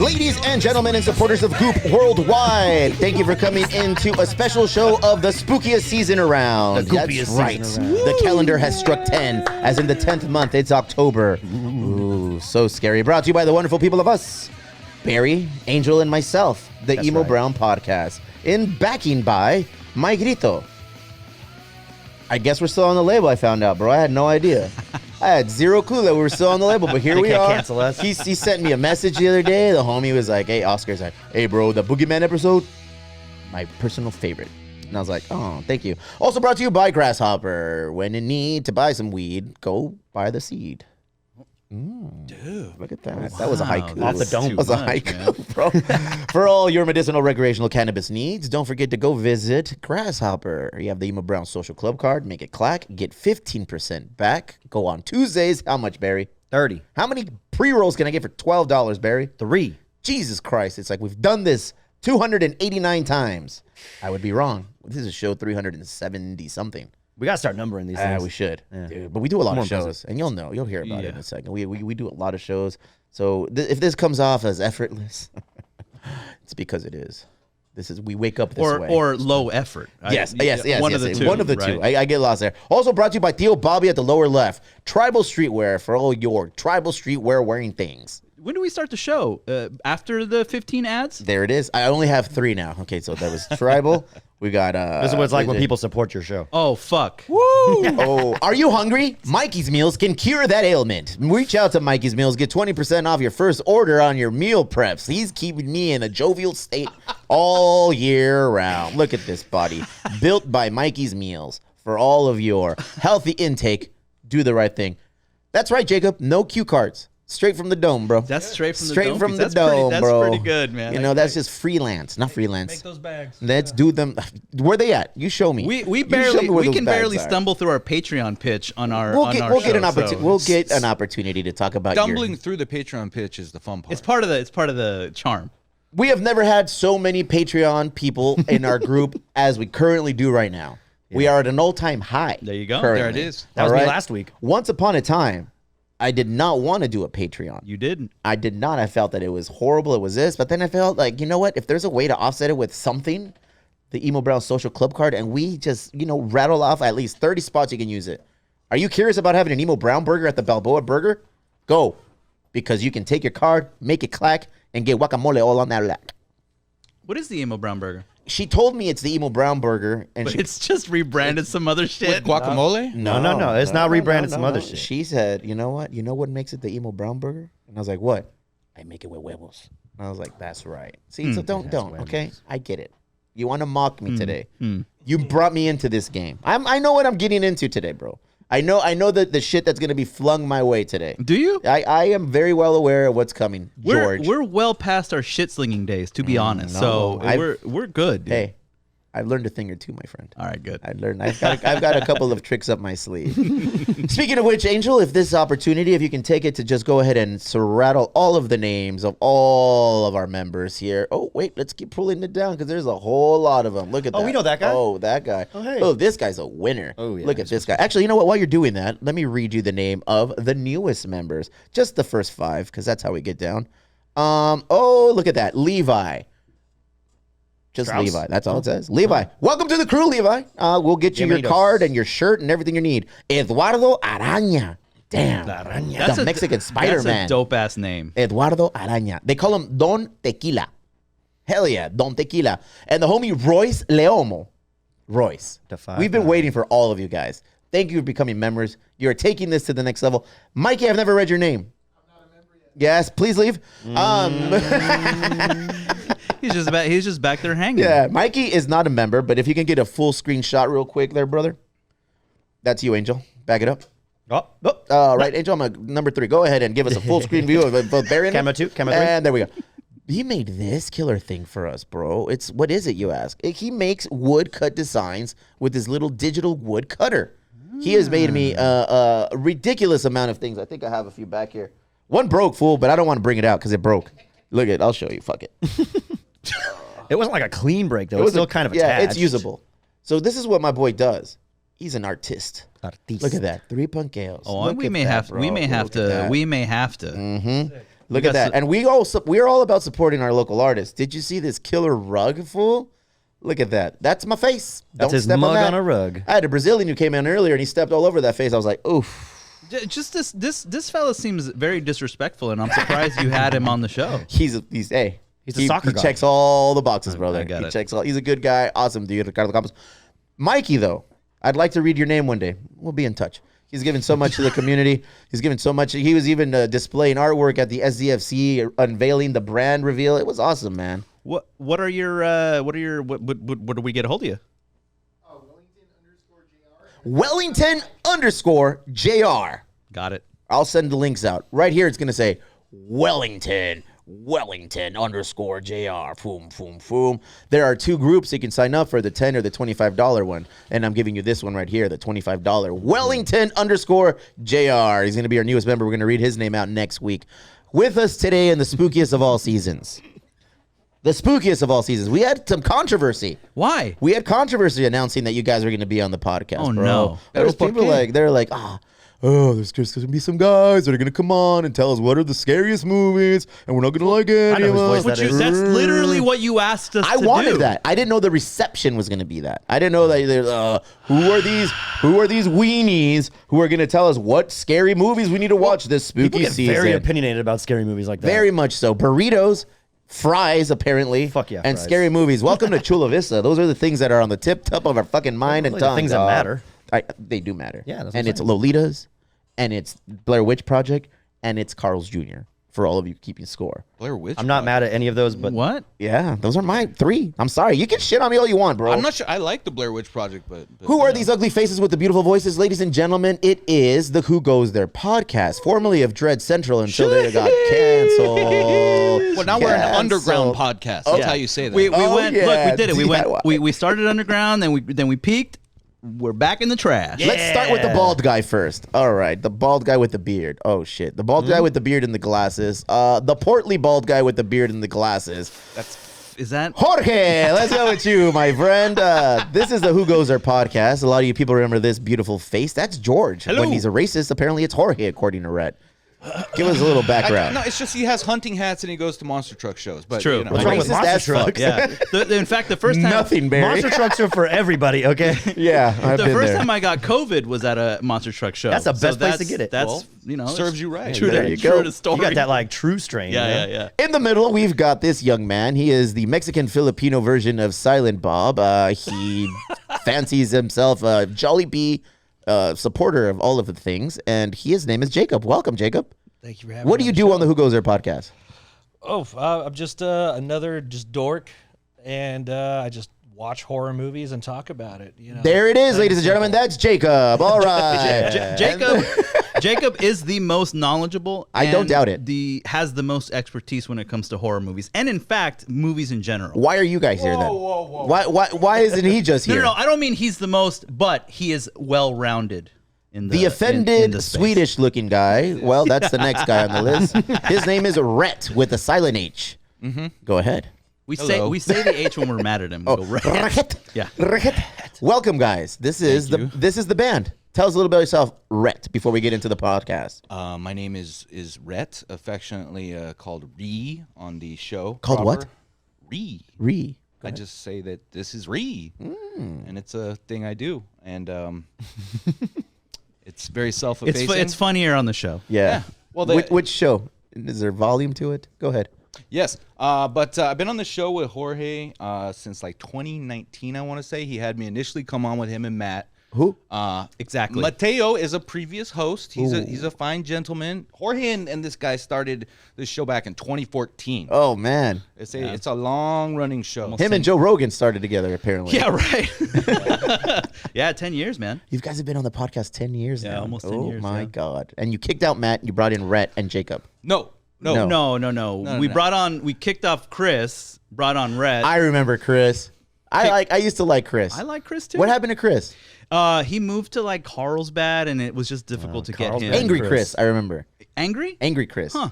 Ladies and gentlemen and supporters of Goop worldwide, thank you for coming into a special show of the spookiest season around. That's right. The calendar has struck 10, as in the 10th month. It's October. Ooh, so scary. Brought to you by the wonderful people of us, Barry, Angel, and myself, the Emo Brown Podcast, in backing by My Grito. I guess we're still on the label, I found out, bro. I had no idea. I had zero clue that we were still on the label, but here we are. Cancel us. He sent me a message the other day. The homie was like, hey, Oscar's like, hey, bro, the Boogeyman episode, my personal favorite. And I was like, oh, thank you. Also brought to you by Grasshopper. When in need to buy some weed, go buy the seed. Dude, look at that. Wow. That was a haiku. Off the dome. That was a haiku, bro. For all your medicinal recreational cannabis needs, don't forget to go visit Grasshopper. You have the Emo Brown Social Club card. Make it clack. Get 15% back. Go on Tuesdays. How much, Barry? 30. How many pre-rolls can I get for $12, Barry? 3. Jesus Christ. It's like we've done this 289 times. I would be wrong. This is show 370-something. We got to start numbering these things. We should. Yeah. Dude, but we do a lot of shows, and you'll hear about it in a second. We do a lot of shows. So if this comes off as effortless, it's because it is. We wake up this way. Or low effort. Yes. One of the two. One of the two. I get lost there. Also brought to you by Theo Bobby at the lower left. Tribal streetwear for all your tribal streetwear wearing things. When do we start the show? After the 15 ads? There it is. I only have 3 now. Okay, so that was tribal. We got this is what it's like when people support your show. Oh, fuck. Woo! Oh, are you hungry? Mikey's Meals can cure that ailment. Reach out to Mikey's Meals. Get 20% off your first order on your meal preps. He's keeping me in a jovial state all year round. Look at this body. Built by Mikey's Meals. For all of your healthy intake, do the right thing. That's right, Jacob. No cue cards. Straight from the dome, bro. That's straight from the dome. Straight from the dome, bro. That's pretty good, man. You know, that's just freelance, not freelance. Make those bags. Let's do them. Where they at? You show me. We can barely stumble through our Patreon pitch on our. We'll get an opportunity to talk about stumbling through the Patreon pitch is the fun part. It's part of the charm. We have never had so many Patreon people in our group as we currently do right now. Yeah. We are at an all-time high. There you go. Currently. There it is. That was me last week. Once upon a time, I did not want to do a Patreon. You didn't? I did not. I felt that it was horrible. It was this. But then I felt like, you know what? If there's a way to offset it with something, the Emo Brown Social Club card, and we just, rattle off at least 30 spots you can use it. Are you curious about having an Emo Brown burger at the Balboa Burger? Go. Because you can take your card, make it clack, and get guacamole all on that lack. What is the Emo Brown burger? She told me it's the Emo Brown burger, and it's just rebranded some other shit. With guacamole? No. It's not rebranded some other shit. She said, you know what? You know what makes it the Emo Brown burger? And I was like, what? I make it with huevos. And I was like, that's right. See, so don't. Okay, I get it. You want to mock me today? You brought me into this game. I know what I'm getting into today, bro. I know that the shit that's gonna be flung my way today. Do you? I am very well aware of what's coming, George. We're well past our shit slinging days, to be honest. So we're good. Dude. Hey, I've learned a thing or two, my friend. All right, good. I've got a couple of tricks up my sleeve. Speaking of which, Angel, if this opportunity, if you can take it to just go ahead and rattle all of the names of all of our members here. Oh, wait, let's keep pulling it down because there's a whole lot of them. Look at that. Oh, we know that guy? Oh, that guy. Oh, hey. Oh, this guy's a winner. Oh, yeah. Look at this guy. Actually, you know what? While you're doing that, let me read you the name of the newest members. Just the first 5 because that's how we get down. Oh, look at that. Levi. Just Strauss? Levi. That's all it says. Levi. Welcome to the crew, Levi. We'll get you your card and your shirt and everything you need. Eduardo Araña. Damn. That's the Mexican Spider-Man. That's a dope-ass name. Eduardo Araña. They call him Don Tequila. Hell yeah, Don Tequila. And the homie Royce Leomo. Royce. We've been waiting for all of you guys. Thank you for becoming members. You're taking this to the next level. Mikey, I've never read your name. I'm not a member yet. Yes, please leave. He's just back there hanging. Yeah, Mikey is not a member, but if you can get a full screenshot real quick there, brother. That's you, Angel. Back it up. Right, Angel, I'm number 3. Go ahead and give us a full screen view of both Barry and Camera 2, camera 3. And there we go. He made this killer thing for us, bro. What is it, you ask? He makes wood cut designs with his little digital wood cutter. He has made me a ridiculous amount of things. I think I have a few back here. One broke, fool, but I don't want to bring it out because it broke. Look I'll show you. Fuck it. It wasn't like a clean break, though. It was still kind of attached. Yeah, it's usable. So this is what my boy does. He's an artist. Look at that. 3 punkeos. Oh, we may have to. Mm-hmm. Look at that. And we're all about supporting our local artists. Did you see this killer rug, fool? Look at that. That's my face. That's Don't his step mug on on a rug. I had a Brazilian who came in earlier and he stepped all over that face. I was like, oof. Just this fella seems very disrespectful, and I'm surprised you had him on the show. He's a soccer guy. He checks all the boxes, brother. I got it. Checks all. He's a good guy. Awesome dude. Ricardo Campos. Mikey, though, I'd like to read your name one day. We'll be in touch. He's given so much to the community. He's given so much. He was even displaying artwork at the SDFC, unveiling the brand reveal. It was awesome, man. What do we get a hold of you? Wellington_JR. Got it. I'll send the links out. Right here, it's going to say Wellington_JR. Boom, boom, boom. There are 2 groups you can sign up for, the $10 or the $25 one. And I'm giving you this one right here, the $25. Wellington_JR. He's going to be our newest member. We're going to read his name out next week. With us today in the spookiest of all seasons. The spookiest of all seasons. We had some controversy. Why? We had controversy announcing that you guys were going to be on the podcast. Oh, bro. no. There's people they're like, there's going to be some guys that are going to come on and tell us what are the scariest movies, and we're not going to like any of us. That's literally what you asked us to do. I wanted that. I didn't know the reception was going to be that. I didn't know that who are these weenies who are going to tell us what scary movies we need to watch this spooky People get season. very opinionated about scary movies like that. Very much so. Burritos, fries, apparently. Fuck yeah, and fries. scary movies. Welcome to Chula Vista. Those are the things that are on the top of our fucking mind and Really, tongue. the things that matter. They do matter. Yeah, that's what and I'm it's saying. Lolitas, and it's Blair Witch Project, and it's Carl's Jr. for all of you keeping score. Blair Witch. I'm not mad at any of those, but What? Yeah, those are my 3. I'm sorry. You can shit on me all you want, bro. I'm not sure. I like the Blair Witch Project, but Who are these ugly faces with the beautiful voices? Ladies and gentlemen, it is the Who Goes There podcast, formerly of Dread Central until they got canceled. Well, now we're an Canceled. underground podcast. That's how you say that. We Oh, went. yeah, Look, we did it. DIY. We started underground, then we peaked. We're back in the trash. Let's start with the bald guy first. All right, the bald guy with the beard. Oh, shit. The bald guy with the beard and the glasses. The portly bald guy with the beard and the glasses. Is that? Jorge, let's go with you, my friend. This is the Who Goes There podcast. A lot of you people remember this beautiful face. That's George. Hello. When he's a racist, apparently it's Jorge, according to Rhett. Give us a little background. No, it's just he has hunting hats and he goes to monster truck shows. But True. You know, What's wrong with Racist monster as fuck. trucks? Yeah. In fact, the first time. Nothing, Barry. Monster trucks are for everybody, okay? Yeah, I've The been first there. time I got COVID was at a monster truck show. That's the best place to get it. That's Well, serves you right. True There to, you true go. to story. You got that like true strain. Yeah. In the middle, we've got this young man. He is the Mexican-Filipino version of Silent Bob. He fancies himself a Jolly Bee supporter of all of the things, and his name is Jacob. Welcome, Jacob. Thank you for having What do me you the do show. on the Who Goes There podcast? I'm just another dork, and I just watch horror movies and talk about it. You know, There it is, Plain ladies and gentlemen. simple. That's Jacob. All right. Jacob is the most knowledgeable. I don't and doubt it. Has the most expertise when it comes to horror movies, and in fact, movies in general. Why are you guys here then? Whoa. Why isn't he just here? No, I don't mean he's the most, but he is well-rounded. In The offended in the space. Swedish-looking guy. Well, that's the next guy on the list. His name is Rhett with a silent H. Go ahead. We Hello. say the H when we're mad at him. We go, Rhett. Yeah. Rhett. Welcome, guys. This is the band. Tell us a little bit about yourself, Rhett, before we get into the podcast. My name is Rhett, affectionately called Ree on the show. Called what? Ree. Ree. I just say that this is Ree, and it's a thing I do, and it's very self-effacing. It's funnier on the show. Yeah. Well, which show? Is there volume to it? Go ahead. Yes, but I've been on the show with Jorge since like 2019, I want to say. He had me initially come on with him and Matt. Who? Exactly. Mateo is a previous host. He's a fine gentleman. Jorge and this guy started this show back in 2014. Oh, man. It's a long-running show. Him and Joe Rogan started together, apparently. Yeah, right. Yeah, 10 years, man. You guys have been on the podcast 10 years Yeah, now. almost 10 oh, years, my yeah. God. And you kicked out Matt, and you brought in Rhett and Jacob. No. No. We kicked off Chris, brought on Red. I remember Chris. I used to like Chris. I like Chris too. What happened to Chris? He moved to like Carlsbad, and it was just difficult to get him. Carlsbad. Angry Chris. Chris, I remember. Angry? Angry Chris. Huh.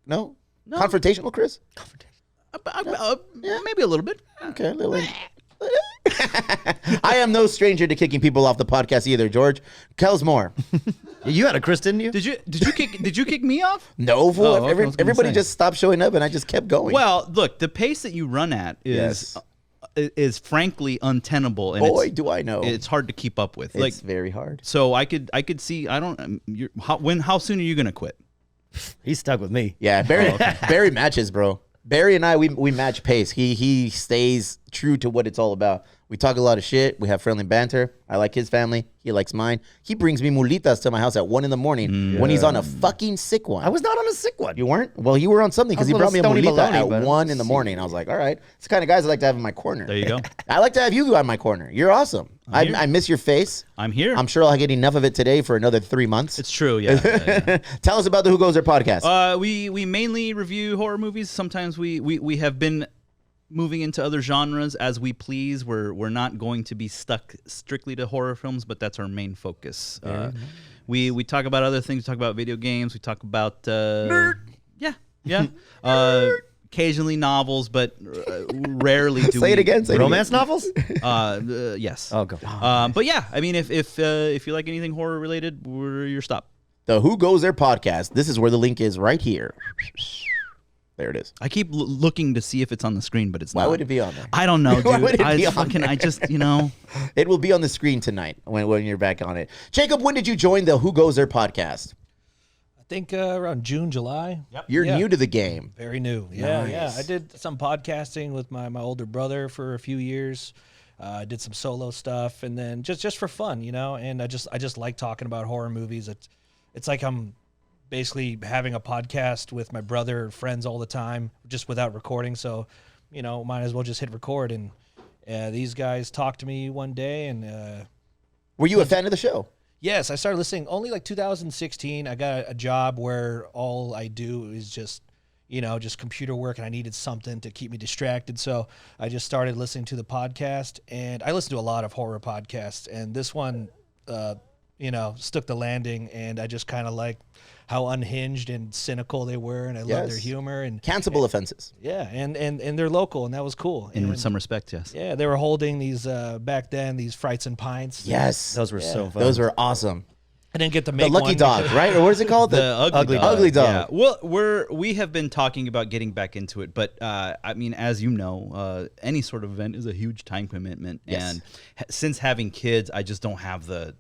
No? Confrontational Chris? Maybe a little bit. Okay, a little. I am no stranger to kicking people off the podcast either, George. Tell's more. You had a Chris, didn't you? Did you kick me off? No, fool. Oh, okay, I was gonna Everybody say. just stopped showing up, and I just kept going. Well, look, the pace that you run at is frankly untenable, and boy, do I know. it's hard to keep up with. It's very hard. So I could see. I don't. How soon are you gonna quit? He's stuck with me. Yeah, Barry matches, bro. Barry and I, we match pace. He stays true to what it's all about. We talk a lot of shit. We have friendly banter. I like his family. He likes mine. He brings me mulitas to my house at 1 a.m. when he's on a fucking sick one. I was not on a sick one. You weren't? Well, you were on something because he I was brought me a Stony mulita Maloney, at but 1 a.m. I was like, all right. It's the kind of guys I like to have in my corner. There you go. I like to have you on my corner. You're awesome. here. I miss your face. I'm here. I'm sure I'll get enough of it today for another 3 months. It's true. Yeah. Tell us about the Who Goes There podcast. We mainly review horror movies. Sometimes we have been moving into other genres as we please. We're not going to be stuck strictly to horror films, but that's our main focus. We talk about other things. We talk about video games. We talk about yeah. Occasionally novels, but rarely do Say it again. Say Romance novels? Yes. Oh, go. But yeah, I mean, if you like anything horror related, we're your stop. The Who Goes There podcast. This is where the link is right here. There it is. I keep looking to see if it's on the screen, but it's not. Why would it be on there? I don't know, Why dude. would it be on there? I just, It will be on the screen tonight when you're back on it. Jacob, when did you join the Who Goes There podcast? I think around June, July. Yep. You're Yeah. new to the game. Very new. Yeah, yeah. Nice. I did some podcasting with my older brother for a few years. I did some solo stuff, and then just for fun, And I just like talking about horror movies. It's like I'm basically having a podcast with my brother and friends all the time, just without recording. So, might as well just hit record. And these guys talked to me one day, and Were you a fan of the show? yes, I started listening only like 2016. I got a job where all I do is just computer work, and I needed something to keep me distracted. So I just started listening to the podcast, and I listen to a lot of horror podcasts, and this one, stuck the landing, and I just kind of like how unhinged and cynical they were, and I love their humor and Cancelable offenses. yeah, and they're local, and that was cool. in And, some respects, yes. yeah, they were holding these back then, these Frights and Pints. Yes. Those were so fun. Those were awesome. I didn't get to The make Lucky one Dog, because- right? Or what is it called? The ugly dog. Ugly Dog. Yeah. Well, we have been talking about getting back into it, but I mean, as you know, any sort of event is a huge time commitment, Yes. and since having kids, I just don't have the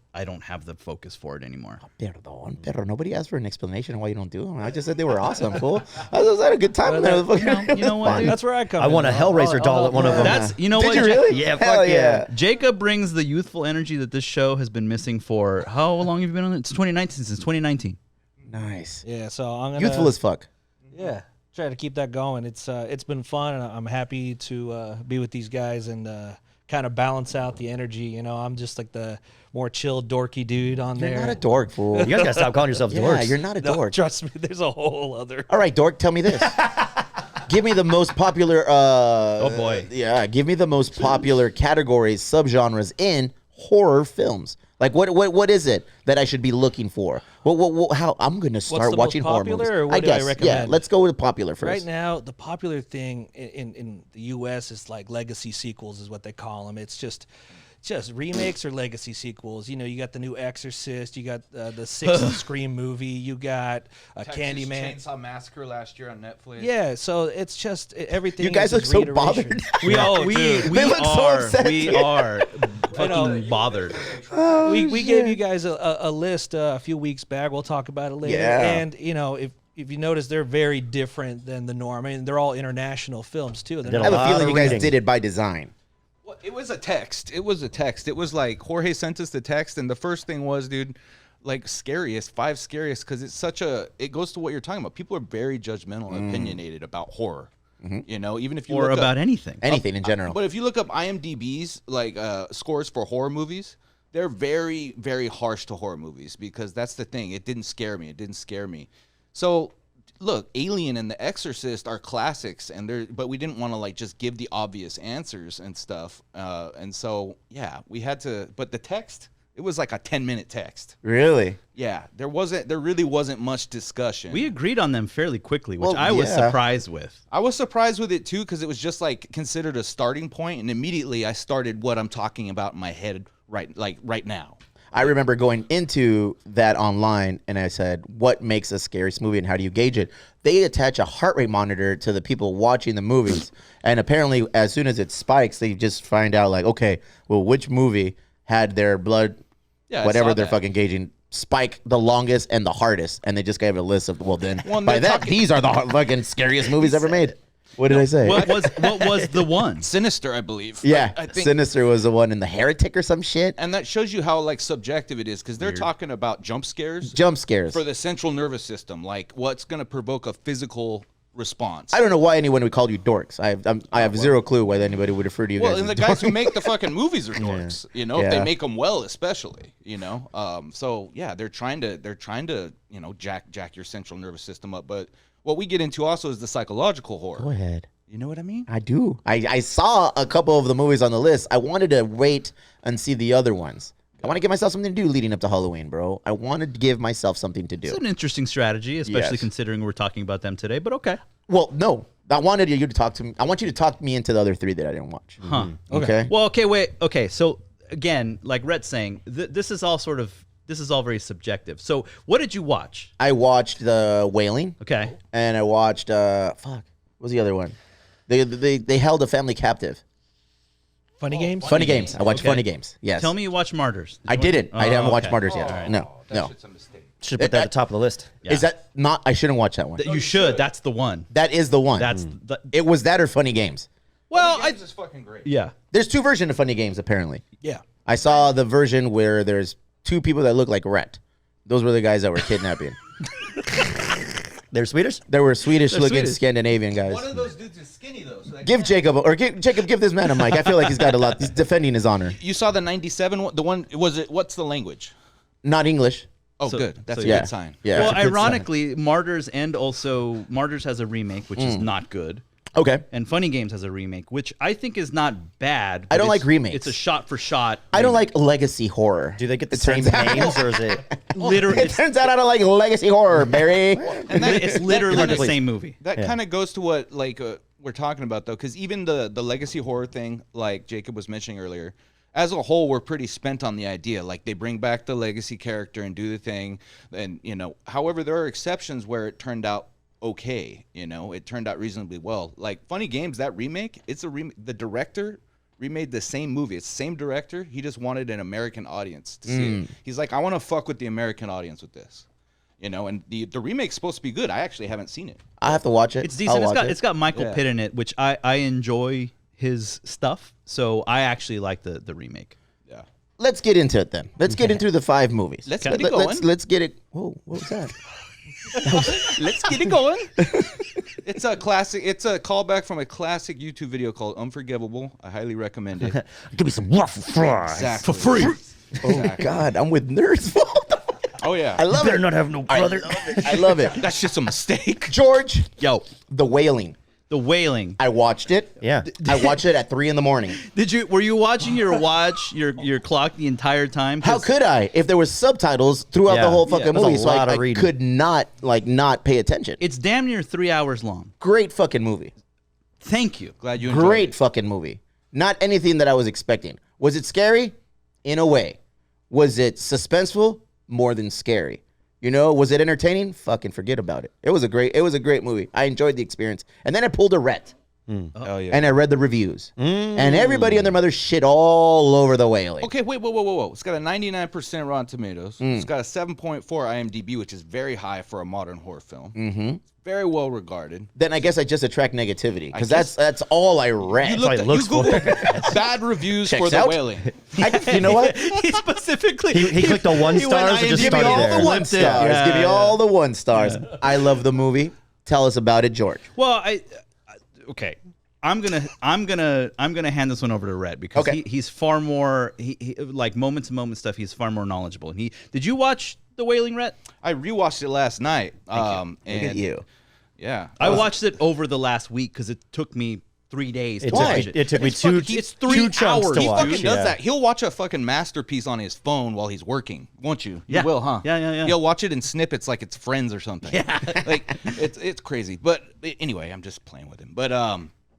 focus for it anymore. Pero nobody asked for an explanation of why you don't do them. I just said they were awesome, fool. I had a good time with them. You know what, dude? That's where I come I in. want a Hellraiser doll at one of them. That's Did what, you really? Yeah, Hell fuck yeah. Jacob brings the youthful energy that this show has been missing for how long have you been on it? It's 2019, since 2019. Nice. Yeah, so I'm gonna Youthful as fuck. yeah try to keep that going. It's been fun, and I'm happy to be with these guys and kind of balance out the energy. I'm just like the more chill, dorky dude on You're there. not a dork, fool. You guys gotta stop calling yourselves Yeah, dorks. you're not a No, dork. trust me, there's a whole other. All right, dork, tell me this. Give me the most popular boy. Yeah, give me the most popular categories, subgenres in horror films. Like what is it that I should be looking for? How I'm going to start the watching most horror popular, movies. or what I do I guess. Yeah, recommend? let's go with popular first. Right now, the popular thing in the U.S. is like legacy sequels, is what they call them. It's just remakes or legacy sequels. You got the new Exorcist, you got the sixth Scream movie, you got Candyman. Chainsaw Massacre last year on Netflix. Yeah, so it's just everything. You guys is look just so reiteration. bothered. We They look so upset. we are I know. fucking bothered. We gave you guys a list a few weeks back. We'll talk about it later. Yeah. And if you notice, they're very different than the norm. I mean, they're all international films too. They're I have a lot feeling of you guys reading. did it by design. Well, it was a text. It was a text. It was like Jorge sent us the text, and the first thing was, dude, like five scariest, because it's it goes to what you're talking about. People are very judgmental and opinionated about horror. Even if you Or look about up, anything. Anything in general. But if you look up IMDb's like scores for horror movies, they're very, very harsh to horror movies, because that's the thing. It didn't scare me. So look, Alien and The Exorcist are classics, but we didn't want to like just give the obvious answers and stuff. And so yeah, we had to. But the text, It was like a 10-minute text. Really? Yeah, there really wasn't much discussion. We agreed on them fairly quickly, which Well, I was yeah. surprised with. I was surprised with it too because it was just like considered a starting point, and immediately I started what I'm talking about in my head right now. I remember going into that online and I said, what makes a scariest movie and how do you gauge it? They attach a heart rate monitor to the people watching the movies. And apparently, as soon as it spikes, they just find out, like, okay, well, which movie had their blood, Yeah, I whatever saw they're that. fucking gauging, spike the longest and the hardest. And they just gave a list of, well, then, Well, and by they're that, talking- these are the fucking scariest movies ever made. What did I say? What was the one? Sinister, I believe. Yeah, I think. Sinister was the one in The Heretic or some shit. And that shows you how like subjective it is because they're talking about jump scares Jump scares. for the central nervous system, like what's going to provoke a physical response. I don't know why anyone would call you dorks. I have zero clue why anybody would refer to you Well, guys and as the guys who make the fucking movies are dorks, you know, if Yeah. they make them well, especially, you know. So yeah, they're trying to, you know, jack your central nervous system up. But what we get into also is the psychological horror. Go ahead. You know what I mean? I do. I saw a couple of the movies on the list. I wanted to wait and see the other ones. I want to give myself something to do leading up to Halloween, bro. I wanted to give myself something to It's do. an interesting strategy, especially Yes. considering we're talking about them today, but okay. Well, no. I wanted you to talk to me. I want you to talk me into the other three that I didn't watch. Huh. Okay. Well, okay, wait. Okay, so again, like Rhett's saying, this is all very subjective. So what did you watch? I watched the Wailing, Okay. and I watched what was the other one? They held a family captive. Funny games. Funny Games. I watched Okay. Funny Games. Yes. Tell me you watched Martyrs. I didn't. I haven't watched okay. Martyrs yet. All right. No. No. It's a mistake. Should put that at the top of the list. Yeah. Is that not? I shouldn't watch that one. You should. That's the one. That is the one. That's the, It was that or Funny Games. well, Games is fucking great. yeah. There's two versions of Funny Games apparently. Yeah. I saw the version where there's two people that look like Rhett. Those were the guys that were kidnapping. They're Swedish? There were Swedish-looking Swedish. Scandinavian guys. One of those dudes is skinny though. So Give Jacob give this man a mic. I feel like he's got a lot. He's defending his honor. you saw the 97 one? The one was it? What's the language? Not English. Oh, So- good. That's so a yeah. good sign. Yeah. Well, That's a good ironically, Martyrs has a remake, which is not good. sign. Okay. And Funny Games has a remake, which I think is not bad. I don't but like it's- remakes. It's a shot for shot. I don't like legacy horror. Do they get the It same turns out- names, or is it? literally. It turns out I don't like legacy horror, Barry. It's literally the Please. same movie. That kind of goes to what like we're talking about though, because even the legacy horror thing, like Jacob was mentioning earlier, as a whole, we're pretty spent on the idea. Like they bring back the legacy character and do the thing, and you know. However, there are exceptions where it turned out okay. You know, it turned out reasonably well. Like Funny Games, that remake, it's a the director remade the same movie. It's the same director. He just wanted an American audience to see it. He's like, I want to fuck with the American audience with this. You know, and the remake's supposed to be good. I actually haven't seen it. I have to watch it. It's decent. I'll watch It's got Michael Yeah. Pitt in it, which I enjoy his stuff. So I actually like the remake. Yeah. Let's get into it then. Let's get into the 5 movies. Let's get it going. Let's get it. Whoa, what was that? Let's get it going. It's a classic. It's a callback from a classic YouTube video called Unforgivable. I highly recommend it. Give me some waffle fries. Exactly. For free. Oh God, I'm with nerds. Oh yeah. I love Better it. not have no brother. I love it. That's just a mistake. George, Yo, The Wailing. The Wailing. I watched it. Yeah. I watched it at 3 a.m. Were you watching your clock the entire time? 'Cause How could I if there was subtitles throughout Yeah. the whole Yeah, fucking there's a movie? So lot of I reading. could not not pay attention. It's damn near 3 hours long. Great fucking movie. Thank you. Glad you enjoyed Great it. fucking movie. Not anything that I was expecting. Was it scary? In a way. Was it suspenseful? More than scary. You know, was it entertaining? Fucking forget about it. It was a great movie. I enjoyed the experience. And then I pulled a Rhett. Oh yeah. And I read the reviews. And everybody and their mother shit all over The Wailing. Okay, wait, whoa. It's got a 99% Rotten Tomatoes. It's got a 7.4 IMDb, which is very high for a modern horror film. Mm-hmm. Very well regarded. Then I guess I just attract negativity because guess- that's all I read. all he looks for. Googled bad reviews for Checks The out. Wailing. You know what? He specifically He clicked on 1 he went stars and just Give me started all there. the 1 stars. Yeah, Give me yeah. all the 1 stars. I love the movie. Tell us about it, George. Well, okay. I'm gonna hand this one over to Rhett because Okay. he's far more he like moment to moment stuff. He's far more knowledgeable. And did you watch The Wailing, Rhett? I rewatched it last night. Look And at you. Yeah. I watched it over the last week because it took me 3 days. It to watch took me It's two. fucking- It's 3 two chunks hours. to He watch. fucking does that. He'll watch a fucking masterpiece on his phone while he's working, won't you? Yeah. You will, huh? Yeah. He'll watch it in snippets like it's Friends or something. Yeah. Like it's crazy. But anyway, I'm just playing with him. But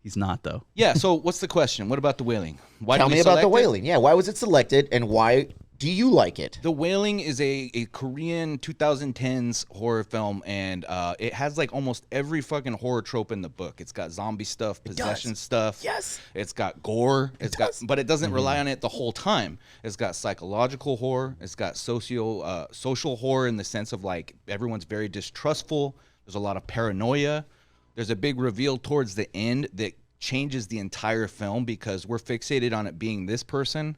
He's not though. yeah. So what's the question? What about The Wailing? Why Tell did we me about select the it? Wailing. Yeah, why was it selected, and why do you like it? The Wailing is a Korean 2010s horror film, and it has like almost every fucking horror trope in the book. It's got zombie stuff, possession stuff. Yes. It's got gore. But it doesn't rely on it the whole time. It's got psychological horror. It's got social horror in the sense of like everyone's very distrustful. There's a lot of paranoia. There's a big reveal towards the end that changes the entire film because we're fixated on it being this person,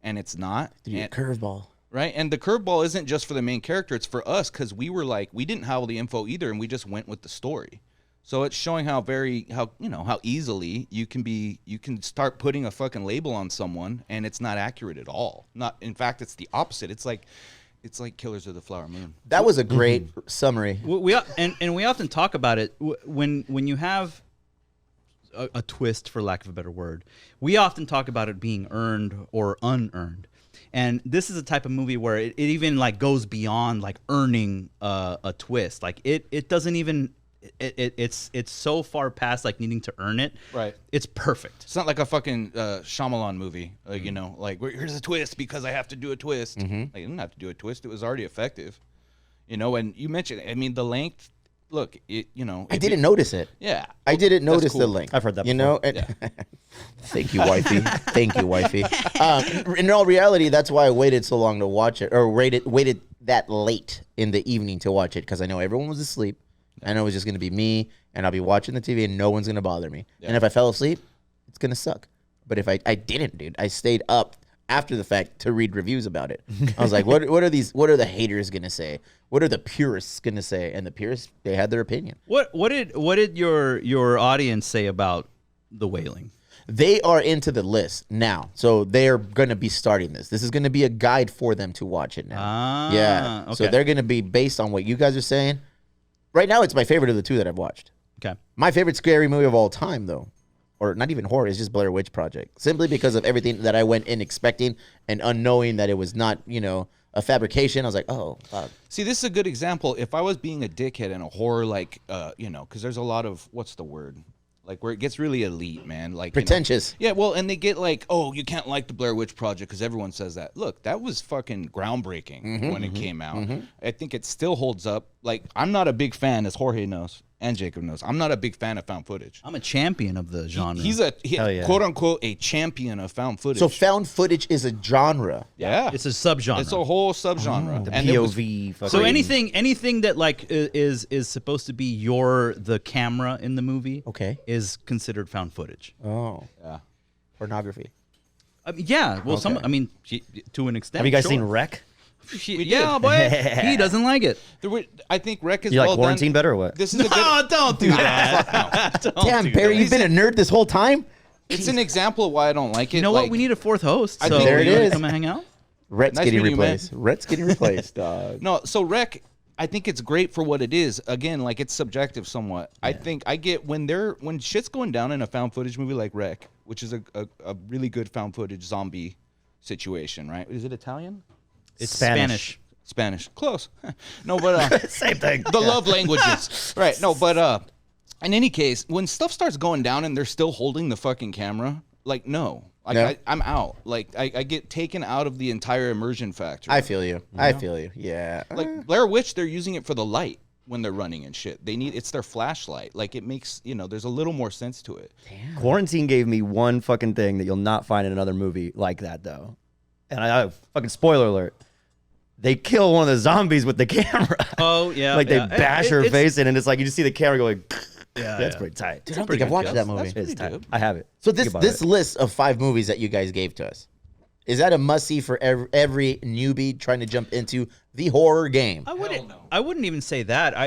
and it's not. Curveball. Right, and the curveball isn't just for the main character; it's for us because we were like we didn't have all the info either, and we just went with the story. So it's showing how easily you can start putting a fucking label on someone, and it's not accurate at all. In fact, it's the opposite. It's like Killers of the Flower Moon. That was a great summary. We often talk about it when you have a twist, for lack of a better word. We often talk about it being earned or unearned, and this is a type of movie where it even like goes beyond like earning a twist. Like it doesn't even. It's so far past like needing to earn it. Right. It's perfect. It's not like a fucking Shyamalan movie, like here's a twist because I have to do a twist. Like, you didn't have to do a twist; it was already effective. And you mentioned, I mean, the length. Look, I didn't notice it. Yeah, I didn't that's notice cool. the length. I've heard that You before. know. Thank you, wifey. Thank you, wifey. In all reality, that's why I waited so long to watch it, or waited that late in the evening to watch it, because I know everyone was asleep. I know it was just going to be me, and I'll be watching the TV, and no one's going to bother me. Yeah. And if I fell asleep, it's going to suck. But if I didn't, dude, I stayed up after the fact to read reviews about it. I was like, what are the haters going to say? What are the purists going to say? And the purists, they had their opinion. What did your audience say about The Wailing? They are into the list now, so they're going to be starting this. This is going to be a guide for them to watch it now. Yeah. Okay. So they're going to be based on what you guys are saying. Right now, it's my favorite of the two that I've watched. Okay. My favorite scary movie of all time, though, or not even horror, is just Blair Witch Project. Simply because of everything that I went in expecting and unknowing that it was not, a fabrication. I was like, oh, fuck. See, this is a good example. If I was being a dickhead in a horror, like, because there's a lot of, what's the word? Like, where it gets really elite, man. Like Pretentious. Yeah, well, and they get like, oh, you can't like the Blair Witch Project because everyone says that. Look, that was fucking groundbreaking when it came out. I think it still holds up. Like, I'm not a big fan, as Jorge knows and Jacob knows. I'm not a big fan of found footage. I'm a champion of the genre. He's quote unquote a champion of found footage. So found footage is a genre. yeah, It's a subgenre. It's a whole subgenre. The And it was- POV. So fucking- anything that like is supposed to be the camera in the movie, Okay. is considered found footage. Oh. Yeah. Pornography. I mean, yeah, well, Okay. to an extent. Have you guys sure. seen Wreck? Yeah, boy, he doesn't like it. I think Rec is You like well Quarantine done. better or what? This is a good. No, don't do that. Don't Damn, do Barry, that. you've been a nerd this whole time? It's an example of why I don't like it. You know what? Like, We need a fourth host. I So think- There it you wanna is. Come and hang out. Rhett's Nice getting meeting you, man. replaced. Rhett's getting replaced, dog. No, so Rec, I think it's great for what it is. Again, like it's subjective somewhat. I think I get when shit's going down in a found footage movie like Rec, which is a really good found footage zombie situation, right? Is it Italian? It's Spanish. Spanish. Close. No, but Same thing. the love languages. Right. No, but in any case, when stuff starts going down and they're still holding the fucking camera, like no. Like No. I'm out. Like I get taken out of the entire immersion factor. I feel you. I feel you. Yeah. Like Blair Witch, they're using it for the light when they're running and shit. It's their flashlight. Like it makes, there's a little more sense to it. Quarantine gave me one fucking thing that you'll not find in another movie like that, though. And I fucking spoiler alert. They kill one of the zombies with the camera. Oh yeah. Like they yeah. bash her It's- face in, and it's like you just see the camera going. Yeah, That's yeah. pretty tight. Dude, I don't think I've watched that movie. That's pretty It's tight. dope. I have it. So Think about this it. list of 5 movies that you guys gave to us, is that a must-see for every newbie trying to jump into the horror game? I wouldn't even say that.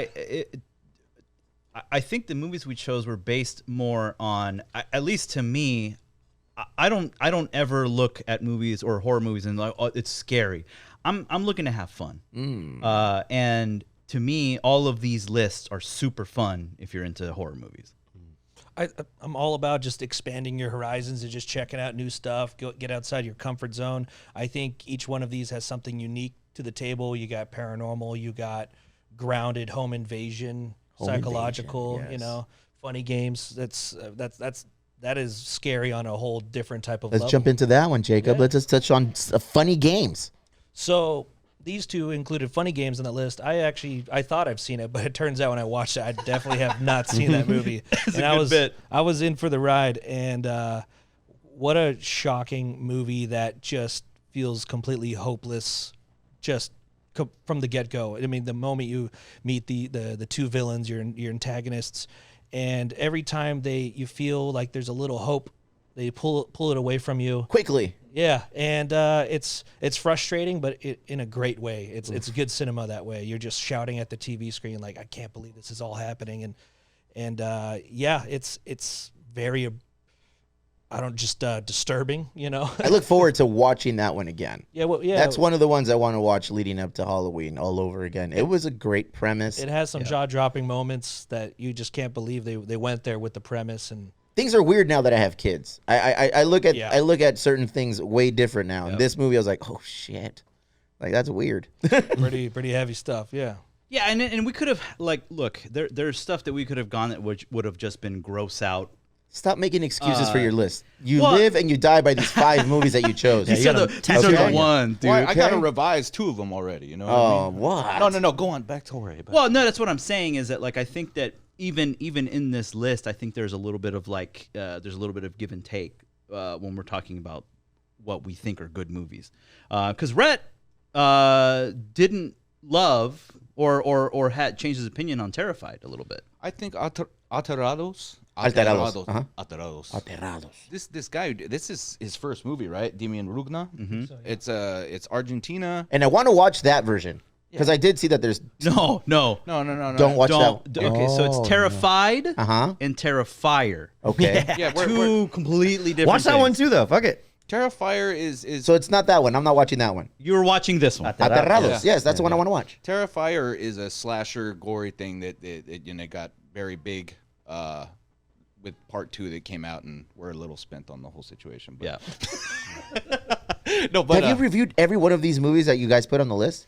I think the movies we chose were based more on, at least to me, I don't ever look at movies or horror movies and like, oh, it's scary. I'm looking to have fun. And to me, all of these lists are super fun if you're into horror movies. I'm all about just expanding your horizons and just checking out new stuff. Get outside your comfort zone. I think each one of these has something unique to the table. You got paranormal, you got grounded home invasion, psychological, invasion, yes. Funny games. That is scary on a whole different type of Let's level. jump into that one, Jacob. Yeah. Let's just touch on funny games. So these two included funny games on the list. I thought I've seen it, but it turns out when I watched it, I definitely have not seen that movie. And I was in for the ride, and what a shocking movie that just feels completely hopeless, just from the get go. I mean, the moment you meet the two villains, your antagonists, and every time you feel like there's a little hope, they pull it away from you Quickly. Yeah, and it's frustrating, but in a great way. It's good cinema that way. You're just shouting at the TV screen like, I can't believe this is all happening, and it's very disturbing. I look forward to watching that one again. Yeah, That's one of the ones I want to watch leading up to Halloween all over again. It was a great premise. It has some jaw-dropping moments that you just can't believe they went there with the premise. And things are weird now that I have kids. I look at Yeah. I look at certain things way different now. In this movie, I was like, oh shit, like that's weird. pretty heavy stuff. Yeah. Yeah, and we could have look, there's stuff that we could have gone that would have just been gross out. Stop making excuses for your list. You well- live and you die by these 5 movies that you chose. These are the ones, dude. Well, I gotta Okay. revise 2 of them already. You know? Oh, what I mean? what? No. Go on. Back to Jorge. Well, no, that's what I'm saying is that I think that even in this list, I think there's a little bit of there's a little bit of give and take when we're talking about what we think are good movies. Because Rhett didn't love or had changed his opinion on Terrified a little bit. I think Alterados. Alterados. Uh-huh. Alterados. Alterados. This guy. This is his first movie, right? Demian Rugna. Mm-hmm. So, yeah. It's Argentina. And I want to watch that version because I did see that there's. No. No. Don't watch Don't. that. Okay, so it's Terrified Uh-huh. and Terrifier. Okay. Yeah, Two completely different Watch that things. one too, though. Fuck it. Terrifier is So it's not that one. I'm not watching that one. You were watching this one. Alterados. Yeah. Yes, that's the one I want to watch. Terrifier is a slasher gory thing that got very big with part 2 that came out, and we're a little spent on the whole situation. But. Yeah. No, but Have you reviewed every one of these movies that you guys put on the list?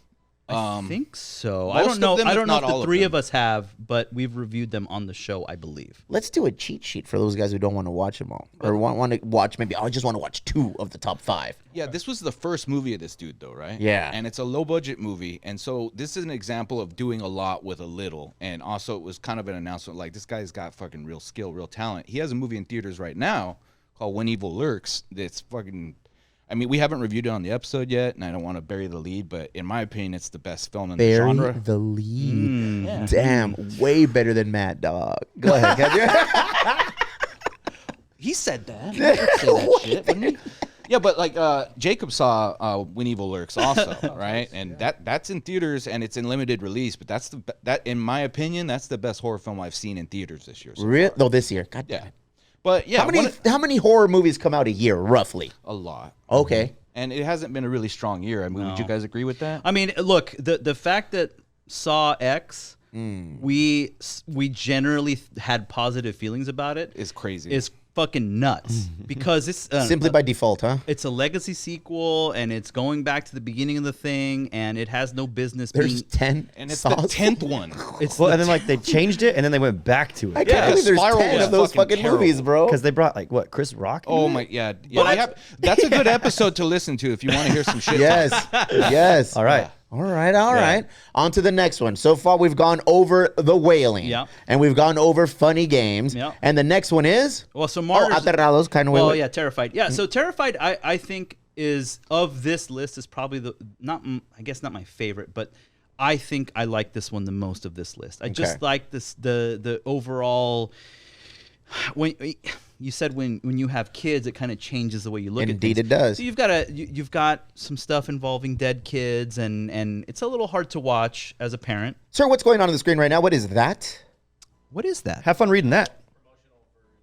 I think so. most I don't of know. them, I if don't know not if the all of 3 them. of us have, but we've reviewed them on the show, I believe. Let's do a cheat sheet for those guys who don't want to watch them all, or want to watch maybe. I just want to watch 2 of the top 5. Yeah, this was the first movie of this dude, though, right? Yeah. And it's a low-budget movie, and so this is an example of doing a lot with a little. And also, it was kind of an announcement, like, this guy's got fucking real skill, real talent. He has a movie in theaters right now called When Evil Lurks that's fucking... I mean, we haven't reviewed it on the episode yet, and I don't want to bury the lead, but in my opinion, it's the best film in the Bury genre. the lead. Yeah. Damn, way better than Mad Dog. Go ahead, Kevin. He said that. He didn't say that shit, didn't he? Yeah, but like Jacob saw When Evil Lurks also, right? And that's in theaters and it's in limited release. But that in my opinion, that's the best horror film I've seen in theaters this year. So Real? far. No, this year. God damn Yeah, it. but yeah, How many horror movies come out a year, roughly? a lot. Okay. And it hasn't been a really strong year. I mean, would you guys agree with that? I mean, look, the fact that Saw X, we generally had positive feelings about it It's crazy. is fucking nuts because it's Simply by default, huh? it's a legacy sequel and it's going back to the beginning of the thing and it has no business There's being 10 and it's Saws. the 10th one. it's Well, the and then like they changed it, and then they went back to I it can't believe there's Spiral 10 was of those fucking fucking terrible. movies, bro. because they brought like what Chris Rock. Oh my, yeah. That's a good episode to listen to if you want to hear some shit. Yes. Yes. All right. All right. On to the next one. So far, we've gone over The Wailing. Yeah. And we've gone over Funny Games. Yeah. And the next one is? well, so Martyrs. Alterados, kind of Well, way. yeah, Terrified. Yeah, so Terrified, I think is of this list is probably I guess not my favorite, but I think I like this one the most of this list. I just like this the overall. When you said when you have kids, it kind of changes the way you look at Indeed, things. it does. So you've got some stuff involving dead kids, and it's a little hard to watch as a parent. Sir, what's going on the screen right now? What is that? What is that? Have fun reading that.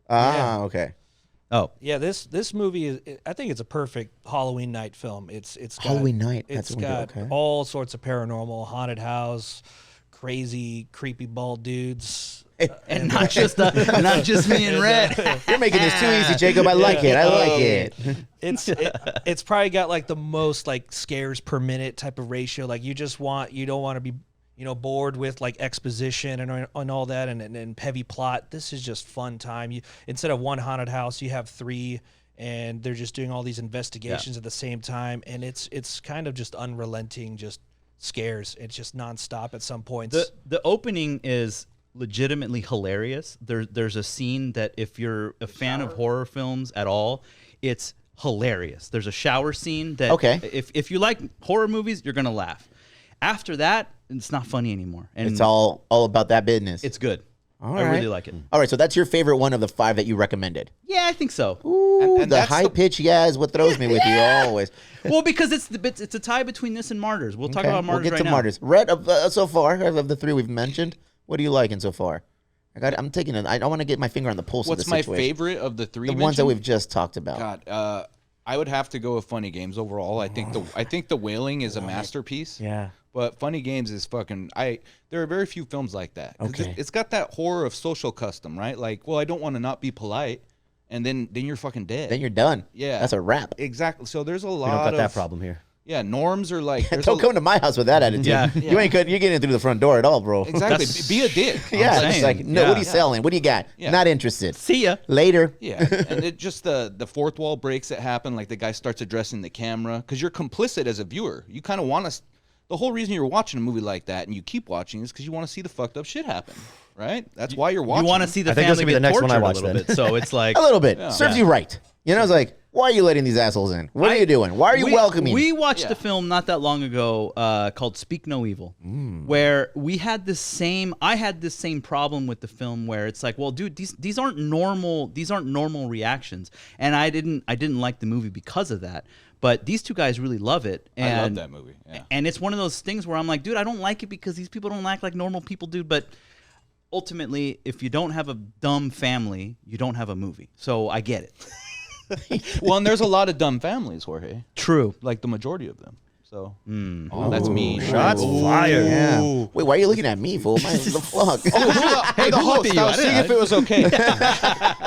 Okay. Oh, Yeah, this movie is. I think it's a perfect Halloween night film. It's got, Halloween night, It's that's what we do, got okay. all sorts of paranormal, haunted house, crazy, creepy bald dudes. And not just me and Red. You're making this too easy, Jacob. I like it. I like it. It's probably got like the most like scares per minute type of ratio. Like you don't want to be bored with like exposition and all that and heavy plot. This is just fun time. You instead of one haunted house, you have 3. And they're just doing all these investigations at the same time, and it's kind of just unrelenting, just scares. It's just nonstop at some points. The opening is legitimately hilarious. There's a scene that if you're a fan of horror films at all, it's hilarious. There's a shower scene that if you like horror movies, you're gonna laugh. After that, it's not funny anymore. And it's all about that business. It's good. All I right. really like it. All right, so that's your favorite one of the 5 that you recommended. Yeah, I think so. Ooh, And the that's high pitch, is what throws me with you always. Well, because it's a tie between this and Martyrs. We'll talk about Martyrs We'll get to now. Martyrs. Red, so far, of the 3 we've mentioned, what are you liking so far? I'm taking it. I want to get my finger on the pulse of the What's my situation. favorite of the 3? The ones that we've just talked about. God, I would have to go with Funny Games overall. I think the Wailing is a masterpiece. Yeah. But Funny Games is fucking. There are very few films like that. 'Cause Okay. It's got that horror of social custom, right? Like, well, I don't want to not be polite, and then you're fucking dead. Then you're done. Yeah. That's a wrap. Exactly. So there's a lot We don't got of that problem here. Yeah, norms are like. Don't come to my house with that attitude. Yeah. You ain't good. You're getting through the front door at all, bro. Exactly. Be a dick. Yeah, saying. it's like, no, Yeah. what are you selling? What do you got? Yeah. Not interested. See ya. Later. Yeah, and it just the fourth wall breaks that happen. Like the guy starts addressing the camera because you're complicit as a viewer. You kind of want to. The whole reason you're watching a movie like that and you keep watching is because you want to see the fucked up shit happen, right? That's why you're watching. You want to see the I think that's family gonna be get the next one I tortured watch a little then. bit. So it's like A little bit. Serves you right. You know, it's like, why are you letting these assholes in? What are you doing? Why are you welcoming? We watched a film not that long ago called Speak No Evil, where I had this same problem with the film where it's like, well, dude, these aren't normal reactions, and I didn't like the movie because of that. But these 2 guys really love it. And, I love that movie. Yeah. And it's one of those things where I'm like, dude, I don't like it because these people don't act like normal people do. But ultimately, if you don't have a dumb family, you don't have a movie. So I get it. Well, and there's a lot of dumb families, Jorge. True. Like the majority of them. So that's me. Shots fired. Yeah. Wait, why are you looking at me, fool? What the fuck? Hey, the host. I was seeing if it was okay.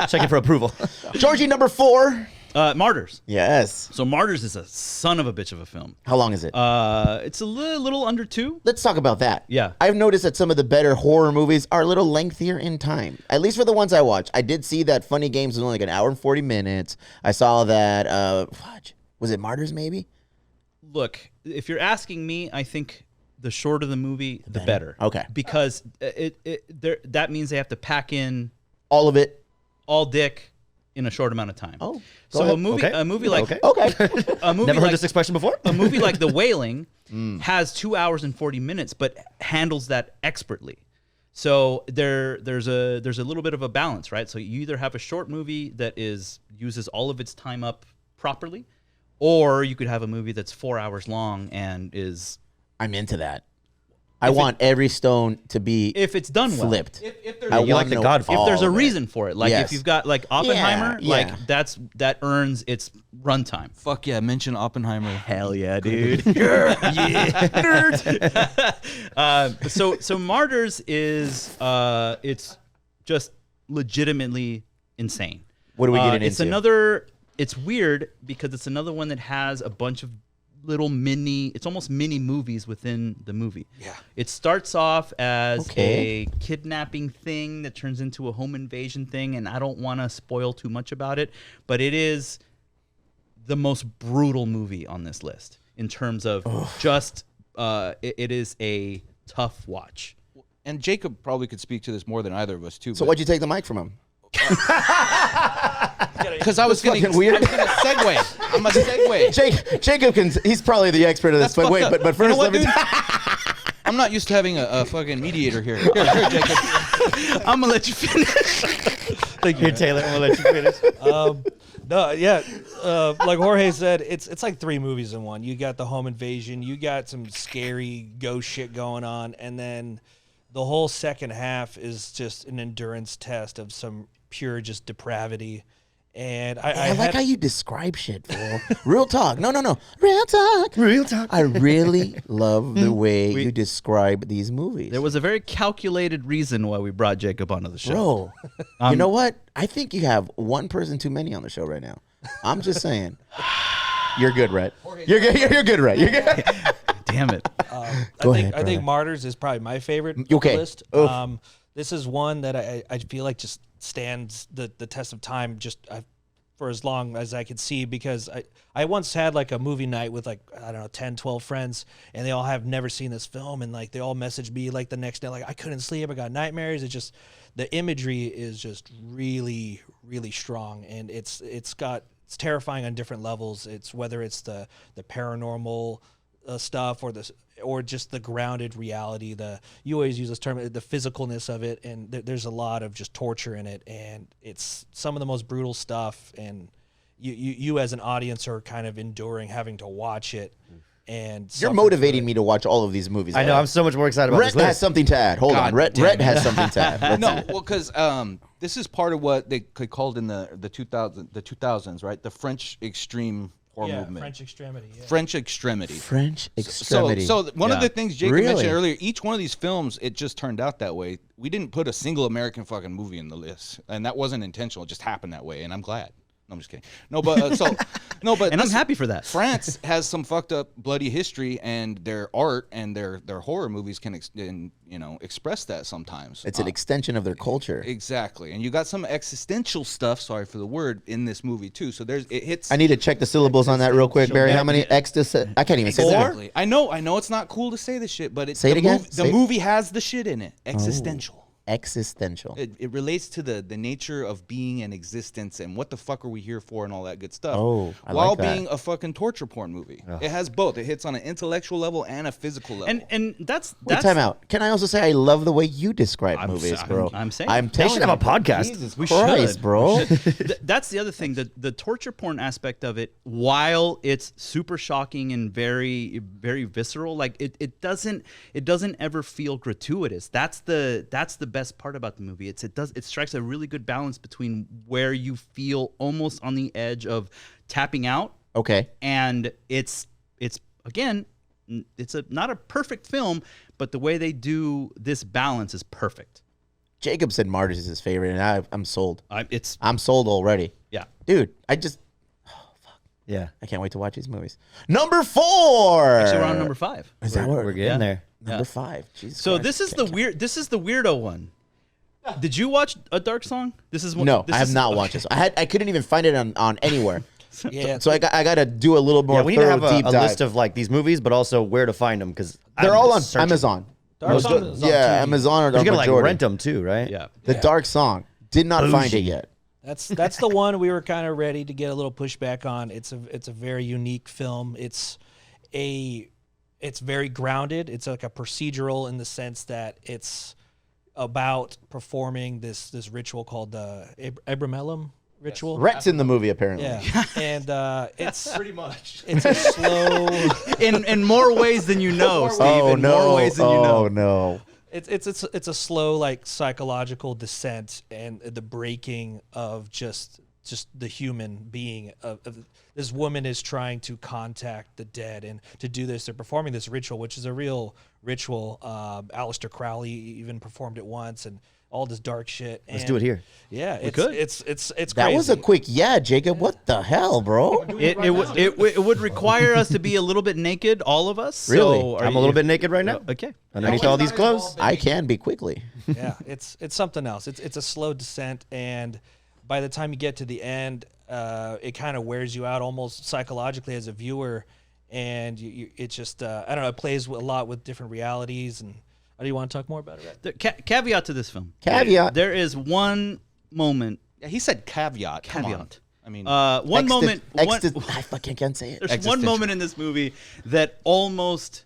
Checking for approval. Georgie, number 4. Martyrs. Yes. So Martyrs is a son of a bitch of a film. How long is it? It's a little under 2. Let's talk about that. Yeah. I've noticed that some of the better horror movies are a little lengthier in time, at least for the ones I watch. I did see that Funny Games was only like an hour and 40 minutes. I saw that, was it Martyrs maybe? Look, if you're asking me, I think the shorter the movie, the better. Okay. Because that means they have to pack in All of it. all dick in a short amount of time. Oh, go so ahead. a movie like Okay. Okay. a movie Never heard like, this expression before. a movie like The Wailing has 2 hours and 40 minutes, but handles that expertly. So there's a little bit of a balance, right? So you either have a short movie that uses all of its time up properly, or you could have a movie that's 4 hours long and is. I'm into that. I want every stone to be If it's done well. flipped. If there's I You like want The to know Godfather. If there's a all of it. reason for it, like Yes. if you've got like Oppenheimer, Yeah, like yeah. that earns its runtime. Fuck yeah, mention Oppenheimer. Hell yeah, dude! So Martyrs is it's just legitimately insane. What are we getting It's into? another. It's weird because it's another one that has a bunch of little it's almost mini movies within the movie. Yeah. It starts off as Okay. a kidnapping thing that turns into a home invasion thing, and I don't want to spoil too much about it, but it is the most brutal movie on this list in terms of it is a tough watch. And Jacob probably could speak to this more than either of us too. So why'd you take the mic from him? Because I was going to fucking weird. segue. I'm a segue. Jacob he's probably the expert of this, but fucked wait, up. but You first know what, let me. dude? I'm not used to having a fucking mediator here. Here, Jacob. I'm gonna let you finish. Thank you, Taylor. I'm gonna let you finish. No, yeah, like Jorge said, it's like 3 movies in one. You got the home invasion, you got some scary ghost shit going on, and then the whole second half is just an endurance test of some pure just depravity. And I like how you describe shit, fool. Real talk. No. Real talk. Real talk. I really love the way you describe these movies. There was a very calculated reason why we brought Jacob onto the show. Bro, you know what? I think you have one person too many on the show right now. I'm just saying. You're good, Rhett. You're good. You're good, Rhett. You're good. Damn it. I think Martyrs is probably my favorite on the list. This is one that I feel like just stands the test of time for as long as I could see, because I once had like a movie night with like, I don't know, 10, 12 friends, and they all have never seen this film, and like they all messaged me like the next day, like I couldn't sleep, I got nightmares. It's just, the imagery is just really, really strong, and it's terrifying on different levels. It's whether it's the paranormal stuff or just the grounded reality. You always use this term, the physicalness of it, and there's a lot of just torture in it, and it's some of the most brutal stuff. And you as an audience are kind of enduring having to watch it. And you're motivating me to watch all of the movies. I know. I'm so much more excited about Rhett this list. has something to add. Hold on. Rhett has something to add. No, well, because this is part of what they called in the 2000s, right? The French extreme horror movement. French extremity. Yeah. French extremity. French extremity. So one of the things Jacob Really? mentioned earlier, each one of these films, it just turned out that way. We didn't put a single American fucking movie in the list, and that wasn't intentional. It just happened that way, and I'm glad. No, I'm just kidding. No, but And I'm happy for that. France has some fucked up bloody history, and their art and their horror movies can express that sometimes. It's an extension of their culture. Exactly, and you got some existential stuff. Sorry for the word in this movie too. So it hits. I need to check the syllables on that real quick, Barry. How many I can't even say that. Exactly. I know it's not cool to say this shit, but Say it again? The movie has the shit in it. Existential. Existential. It relates to the nature of being and existence and what the fuck are we here for and all that good stuff. Oh, I while like that. being a fucking torture porn movie. It has both. It hits on an intellectual level and a physical level. And that's Wait, time out. Can I also say I love the way you describe movies, bro? I'm saying. I'm They telling should have a you, podcast. Jesus We Christ, should. bro. That's the other thing. The torture porn aspect of it, while it's super shocking and very, very visceral, like it doesn't ever feel gratuitous. That's the best part about the movie. It strikes a really good balance between where you feel almost on the edge of tapping out. Okay. And it's again, it's not a perfect film, but the way they do this balance is perfect. Jacob said Martyrs is his favorite, and I'm sold. It's I'm sold already. yeah. Dude, Yeah. I can't wait to watch these movies. Number 4. Actually, we're on number 5. Is that We're getting there. Number 5. Jesus So Christ. this is the weirdo one. Did you watch A Dark Song? This is one. No, this I have is- not watched this. I couldn't even find it on anywhere. Yeah. So I got to do a little more Yeah, we need to have thorough a deep dive. list of like these movies, but also where to find them because They're all on Amazon. Dark Song is on Yeah, TV. Amazon or You gotta like majority. rent them too, right? Yeah. The Dark Song. Did not find it yet. That's the one we were kind of ready to get a little pushback on. It's a very unique film. It's very grounded. It's like a procedural in the sense that it's about performing this ritual called the Abramelin ritual. Rhett's in the movie apparently. Yeah, and it's pretty much. it's a slow. In more ways than you know, Steve. Oh in no! more ways than you know. Oh no! It's a slow like psychological descent and the breaking of just the human being of this woman is trying to contact the dead, and to do this they're performing this ritual, which is a real ritual. Aleister Crowley even performed it once, and all this dark shit. Let's do it here. Yeah, it's could. it's That crazy. was a quick Jacob. What the hell, bro? It would require us to be a little bit naked, all of us. Really? So I'm a little bit naked right now. Okay. Underneath all these clothes. I can be quickly. Yeah, it's something else. It's a slow descent, and by the time you get to the end, it kind of wears you out almost psychologically as a viewer, and it just I don't know. It plays a lot with different realities. And do you want to talk more about it? The caveat to this film. Caveat. There is one moment. Yeah, he said caveat. Come on. Caveat. I mean, One moment. I fucking can't say it. There's one moment in this movie that almost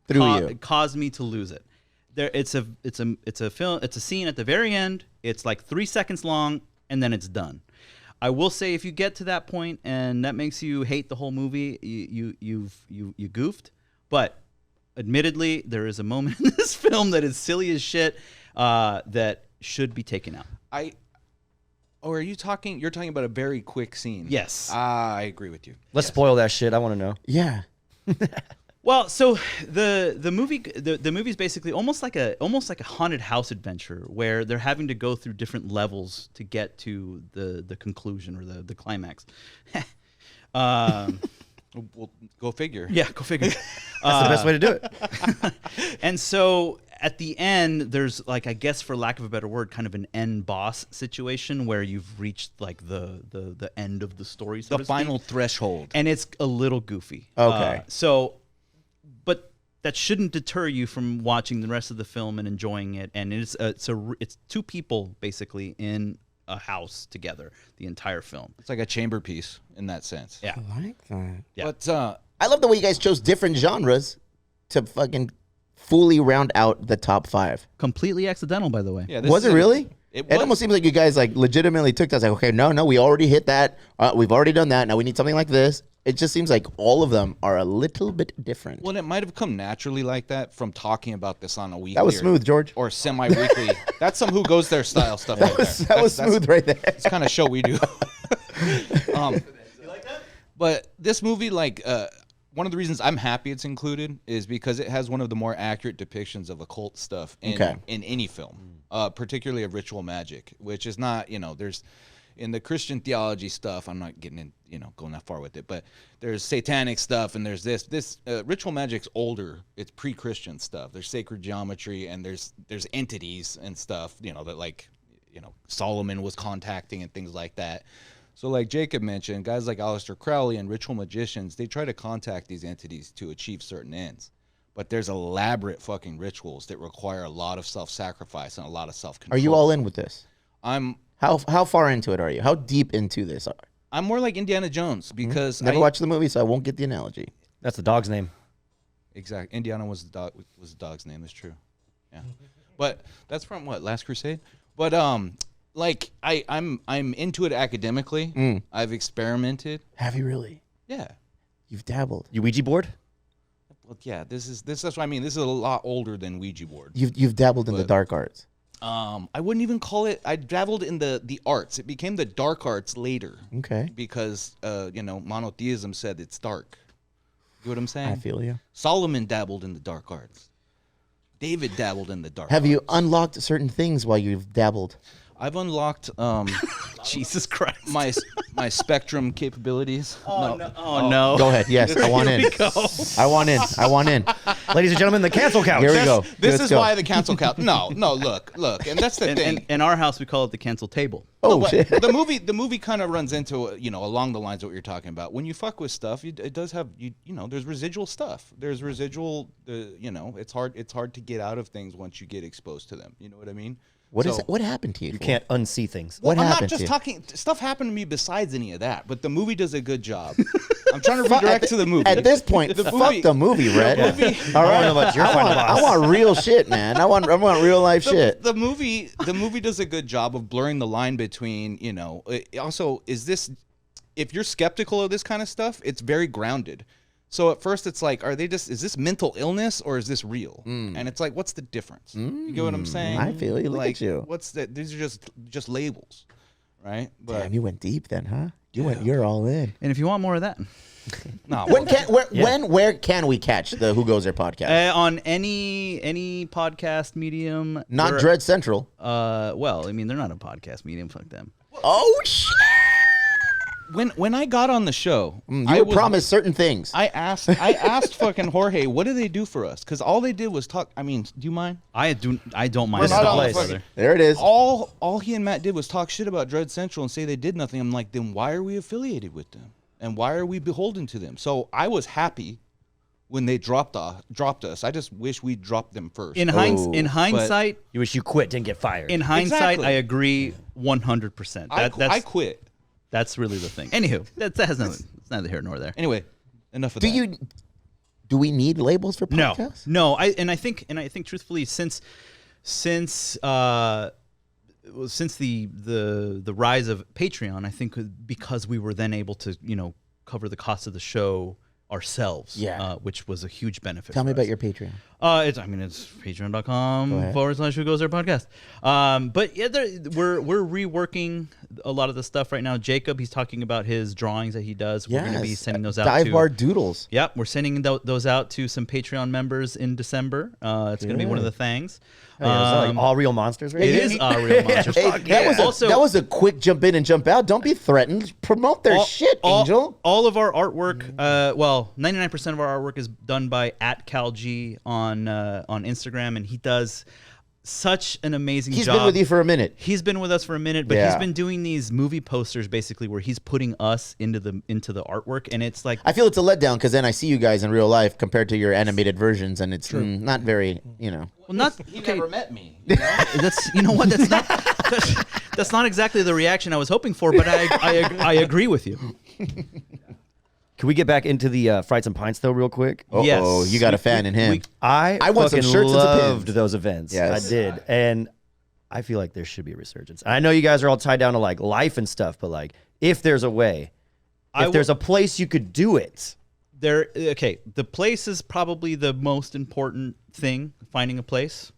Through you. caused me to lose it. It's a scene at the very end. It's like 3 seconds long, and then it's done. I will say, if you get to that point and that makes you hate the whole movie, you goofed. But admittedly, there is a moment in this film that is silly as shit that should be taken out. Or are you talking? You're talking about a very quick scene. Yes. I agree with you. Let's spoil that shit. I want to know. Yeah. Well, so the movie's basically almost like a haunted house adventure where they're having to go through different levels to get to the conclusion or the climax. Well, go figure. Yeah, go figure. That's the best way to do it. And so at the end, there's like, I guess for lack of a better word, kind of an end boss situation where you've reached like the end of the story, so The to final speak. threshold. And it's a little goofy. Okay. But that shouldn't deter you from watching the rest of the film and enjoying it. And it's two people basically in a house together the entire film. It's like a chamber piece in that sense. Yeah. I like that. Yeah. But I love the way you guys chose different genres to fucking fully round out the top 5. Completely accidental, by the way. yeah, Was it really? It It almost seems like you guys like legitimately took that. It's like, okay, no, we already hit that. We've already done that. Now we need something like this. It just seems like all of them are a little bit different. Well, it might have come naturally like that from talking about this on a weekly. That was smooth, George. Or semi-weekly. That's some Who Goes There style stuff. That was smooth right there. That's kind of show we do. But this movie, like, one of the reasons I'm happy it's included is because it has one of the more accurate depictions of occult stuff in any film, particularly of ritual magic, which is not, there's in the Christian theology stuff. I'm not getting in, going that far with it, but there's satanic stuff and there's this ritual magic's older. It's pre-Christian stuff. There's sacred geometry and there's entities and stuff, that like, Solomon was contacting and things like that. So like Jacob mentioned, guys like Aleister Crowley and ritual magicians, they try to contact these entities to achieve certain ends. But there's elaborate fucking rituals that require a lot of self-sacrifice and a lot of self-control. Are you all in with this? I'm How far into it are you? How deep into this are I'm more like Indiana Jones because Never watched the movie, so I won't get the analogy. That's the dog's name. Exactly. Indiana was the dog's name, that's true. Yeah. But that's from what, Last Crusade? But like I'm into it academically. I've experimented. Have you really? Yeah. You've dabbled. You Ouija board? Well, yeah, that's what I mean. This is a lot older than Ouija board. You've dabbled in the dark arts. I wouldn't even call it. I dabbled in the arts. It became the dark arts later. Okay. Because monotheism said it's dark. You know what I'm saying? I feel you. Solomon dabbled in the dark arts. David dabbled in the dark Have arts. you unlocked certain things while you've dabbled? I've unlocked Jesus Christ. my spectrum capabilities. Oh no. Go ahead. Yes, I want in. I want in. I want in. Ladies and gentlemen, the cancel couch. Here we go. This Let's is go. why the cancel couch. No, look, and that's the thing. In our house, we call it the cancel table. Oh But shit. the movie kind of runs into along the lines of what you're talking about. When you fuck with stuff, it does have there's residual stuff. There's residual. It's hard to get out of things once you get exposed to them. You know what I mean? What happened to you? You can't unsee things. What I'm happened not just to you? talking. Stuff happened to me besides any of that, but the movie does a good job. I'm trying to redirect to the movie. At this point, fuck the movie, Red. All right, I don't know about your final boss. I want real shit, man. I want real life shit. The movie does a good job of blurring the line between, also is this, if you're skeptical of this kind of stuff, it's very grounded. So at first it's like, is this mental illness or is this real? And it's like, what's the difference? You get what I'm saying? I feel you. Look like, at you. What's that? These are just labels, right? But Damn, you went deep then, huh? You're all in. And if you want more of that, no, Where can we catch the Who Goes There podcast? on any podcast medium, Not we're- Dread Central. Well, I mean, they're not a podcast medium. Fuck them. Oh shit! when I got on the show, You I were was- promised certain things. I asked fucking Jorge, what do they do for us? Because all they did was talk. I mean, do you mind? I don't mind. We're not at all, on the brother. fucking- There it is. All he and Matt did was talk shit about Dread Central and say they did nothing. I'm like, then why are we affiliated with them? And why are we beholden to them? So I was happy when they dropped us. I just wish we dropped them first. In hindsight, You wish you quit, didn't get fired. in hindsight, Exactly. I agree 100%. I quit. That's really the thing. Anywho, that has nothing. It's neither here nor there. Anyway, enough of that. Do we need labels for podcasts? No. I think truthfully, since the rise of Patreon, I think because we were then able to cover the cost of the show ourselves. Yeah. Which was a huge benefit. Tell for me us. about your Patreon. It's patreon.com/Who Goes There podcast. But yeah, we're reworking a lot of the stuff right now. Jacob, he's talking about his drawings that he does. We're going to be sending those out Dive Bar Doodles. Yep, we're sending those out to some Patreon members in December. It's going to be one of the things. Is that like all real monsters? Right? It is Real Monsters. Hey, that was a quick jump in and jump out. Don't be threatened. Promote their shit, Angel. All of our artwork, 99% of our artwork is done by @CalG on Instagram, and he does such an amazing job. He's been with you for a minute. He's been with us for a minute, but Yeah. he's been doing these movie posters basically where he's putting us into the artwork, and it's like I feel it's a letdown because then I see you guys in real life compared to your animated versions, and it's not very, well, not He okay. never met me. You know? That's not exactly the reaction I was hoping for, but I agree with you. Can we get back into the Frights and Pints though, real quick? Oh, you got a fan in him. I want some fucking shirts and some loved pins. those events. Yes. I did, and I feel like there should be a resurgence. I know you guys are all tied down to like life and stuff, but like if there's a way, if there's a place you could do it, the place is probably the most important thing, finding a place.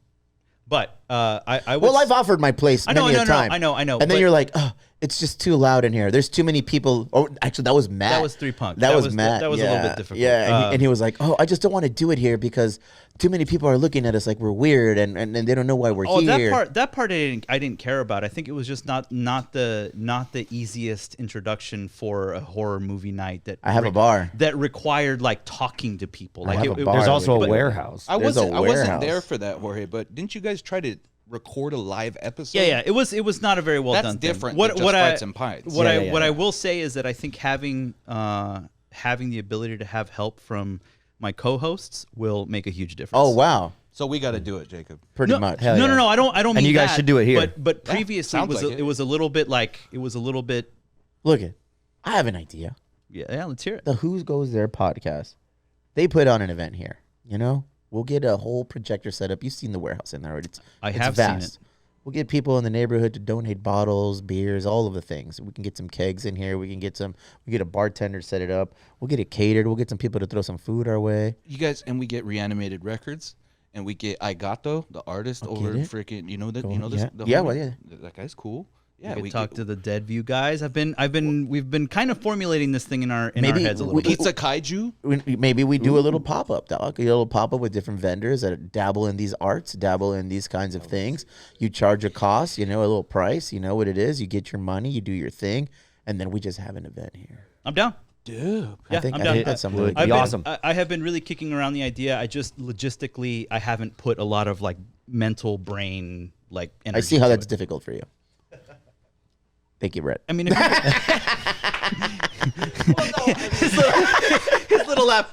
But I would Well, I've offered my place I know, many no, a no, time. I know. And then but you're like, oh, it's just too loud in here. There's too many people. Oh, actually, that was Matt. That was 3 Punk. That was Matt. That was a little bit difficult. Yeah, and he was like, oh, I just don't want to do it here because too many people are looking at us like we're weird and they don't know why we're here. that part I didn't care about. I think it was just not the easiest introduction for a horror movie night that I have a bar. that required like talking to people. Like have a bar. there's also a but- warehouse. I There's a wasn't warehouse. there for that, Jorge. But didn't you guys try to record a live episode? Yeah, it was not a very well That's done thing. different than just Frights and Pints. What Yeah. I will say is that I think having the ability to have help from my co-hosts will make a huge difference. Oh, wow. So we got to do it, Jacob. Pretty much. Hell No, yeah. I don't mean And you guys that, should do it here. But previously sounds like it. it was a little bit Look it. I have an idea. yeah, let's hear it. The Who Goes There podcast. They put on an event here. You know, we'll get a whole projector set up. You've seen the warehouse in there already. I It's have seen vast. it. We'll get people in the neighborhood to donate bottles, beers, all of the things. We can get some kegs in here. We get a bartender to set it up. We'll get it catered. We'll get some people to throw some food our way. You guys, and we get Reanimated Records, and we get Igato, the artist over get it. freaking. You know Go this. on, yeah. the Yeah, homie? well, yeah. That guy's cool. Yeah, We could talk to the Dead View guys. We've been kind of formulating this thing in our Maybe heads a little we- bit. Pizza Kaiju. Maybe we do a little pop-up, dog. A little pop-up with different vendors that dabble in these arts, dabble in these kinds of things. You charge a cost, a little price. You know what it is. You get your money. You do your thing. And then we just have an event here. I'm down. Dude. Yeah, I think I'm down. that's something. Would we be can do. awesome. I have been really kicking around the idea. I just logistically, I haven't put a lot of like mental brain like energy. I see how to that's it. difficult for you. Thank you, Brett. I mean, if his little laugh.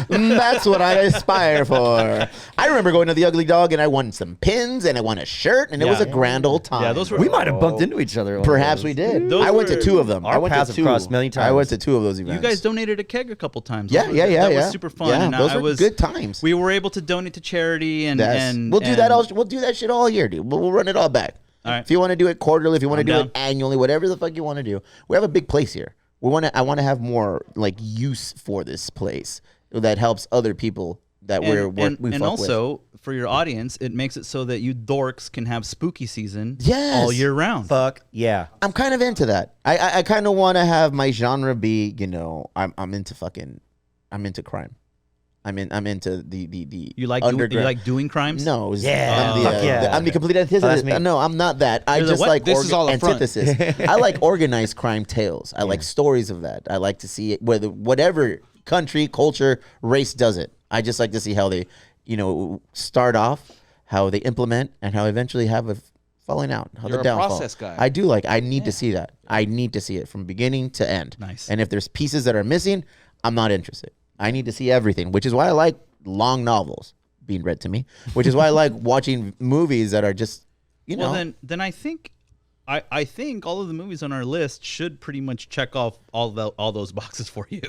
That's what I aspire for. I remember going to the Ugly Dog and I won some pins and I won a shirt and it was a Yeah. grand old time. Yeah, those were. We might have bumped into each other. Perhaps we did. Those I went to were- 2 of them. Our I went paths to have 2. crossed many I went times. to 2 of those You events. guys donated a keg a couple times. Yeah, yeah, yeah, That yeah. was super fun. Yeah, and those I were was good times. We were able to donate to charity, and We'll do that. We'll do that shit all year, dude. We'll run it all back. All right. If you want to do it quarterly, if you want to I'm do down. it annually, whatever the fuck you want to do, we have a big place here. I want to have more like use for this place that helps other people that we and fuck with. also for your audience, it makes it so that you dorks can have spooky season Yes. all year round. Fuck yeah. I'm kind of into that. I kind of want to have my genre be, I'm into crime. I'm into the You like underground. doing crimes? No, Yeah. I'm Fuck yeah. I'm the complete antithesis. that's me. No, I'm not that. I You're the just what? like This is all up front. antithesis. I like organized crime tales. I like stories of that. I like to see it whatever country, culture, race does it. I just like to see how they, start off, how they implement, and how eventually have a falling out. How You're the a downfall. process guy. I do I need to see that. I need to see it from beginning to end. Nice. And if there's pieces that are missing, I'm not interested. I need to see everything, which is why I like long novels being read to me, which is why I like watching movies that are just, Well, then I think I think all of the movies on our list should pretty much check off all those boxes for you.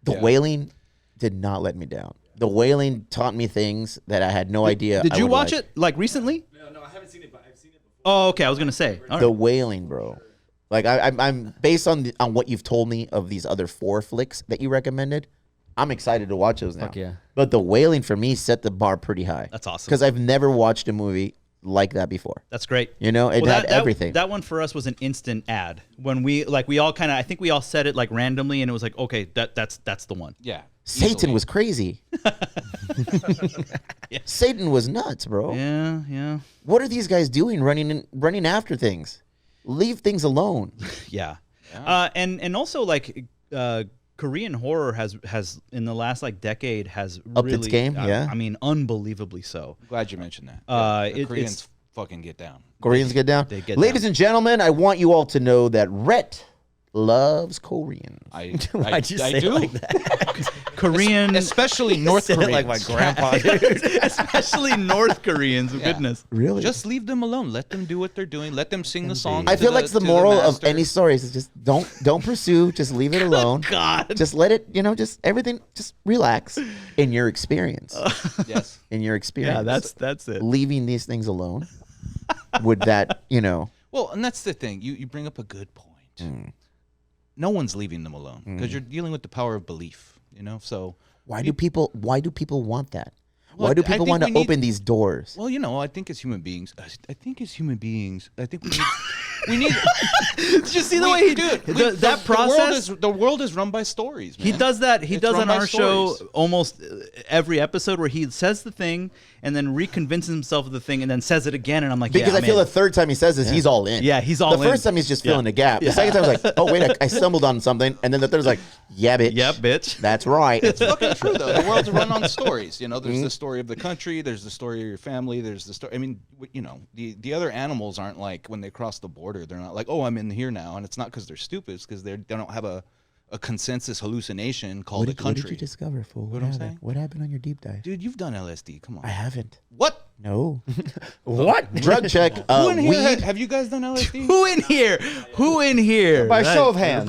The Wailing did not let me down. The Wailing taught me things that I had no idea. Did I you would watch like. it like recently? No, I haven't seen it, but I've seen it before. Oh, okay. I was gonna say. All The right. Wailing, bro. Like I'm based on what you've told me of these other 4 flicks that you recommended. I'm excited to watch those now. Fuck yeah. But the Wailing for me set the bar pretty high. That's awesome. Because I've never watched a movie like that before. That's great. You know, it had everything. That one for us was an instant ad. When we all kind of, I think we all said it like randomly, and it was like, okay, that's the one. Yeah. Satan easily. was crazy. Satan was nuts, bro. Yeah. What are these guys doing running after things? Leave things alone. Yeah. And also like Korean horror has in the last like decade has Upped really, its game, yeah. I mean, unbelievably so. Glad you mentioned that. The The Koreans it's fucking get down. Koreans get down. They get Ladies down. and gentlemen, I want you all to know that Rhett loves Koreans. Why'd you say it do. like that? Korean, Especially North Said it Koreans. like my grandpa, dude. especially North Koreans. Goodness. Really? Just leave them alone. Let them do what they're doing. Let them sing the songs. I feel like the moral of master. any story is just don't pursue. Just leave it alone. God. Just let it. Just everything. Just relax. In your experience. Yes. In your experience. Yeah, that's it. leaving these things alone. Would that Well, and that's the thing. You bring up a good point. No one's leaving them alone because you're dealing with the power of belief. So Why do people want that? Well, Why do I people think want to we need- open these doors? well, I think as human beings, I think we need. Did you see the way he dude? that process? The world is run by stories. Man. He does that. He It's does run on by our show stories. almost every episode where he says the thing and then reconvinces himself of the thing and then says it again. And I'm like, Because yeah, I feel man. the third time he says this, he's all in. Yeah, he's all the in. first time he's just filling Yeah. the gap. The second time he's like, oh wait, I stumbled on something, and then the third is like, yeah, bitch. Yep, bitch. That's right. It's fucking true though. The world's run on stories. There's the story of the country. There's the story of your family. There's the story. I mean, the other animals aren't like when they cross the border. They're not like, oh, I'm in here now, and it's not because they're stupid. It's because they don't have a consensus hallucination called a What country. did you discover, fool? What I'm saying? What happened on your deep dive? Dude, you've done LSD. Come on. I haven't. What? No. What? Drug check. Who in here Weed. have you guys done LSD? Who in here? Who in here? By show of hands.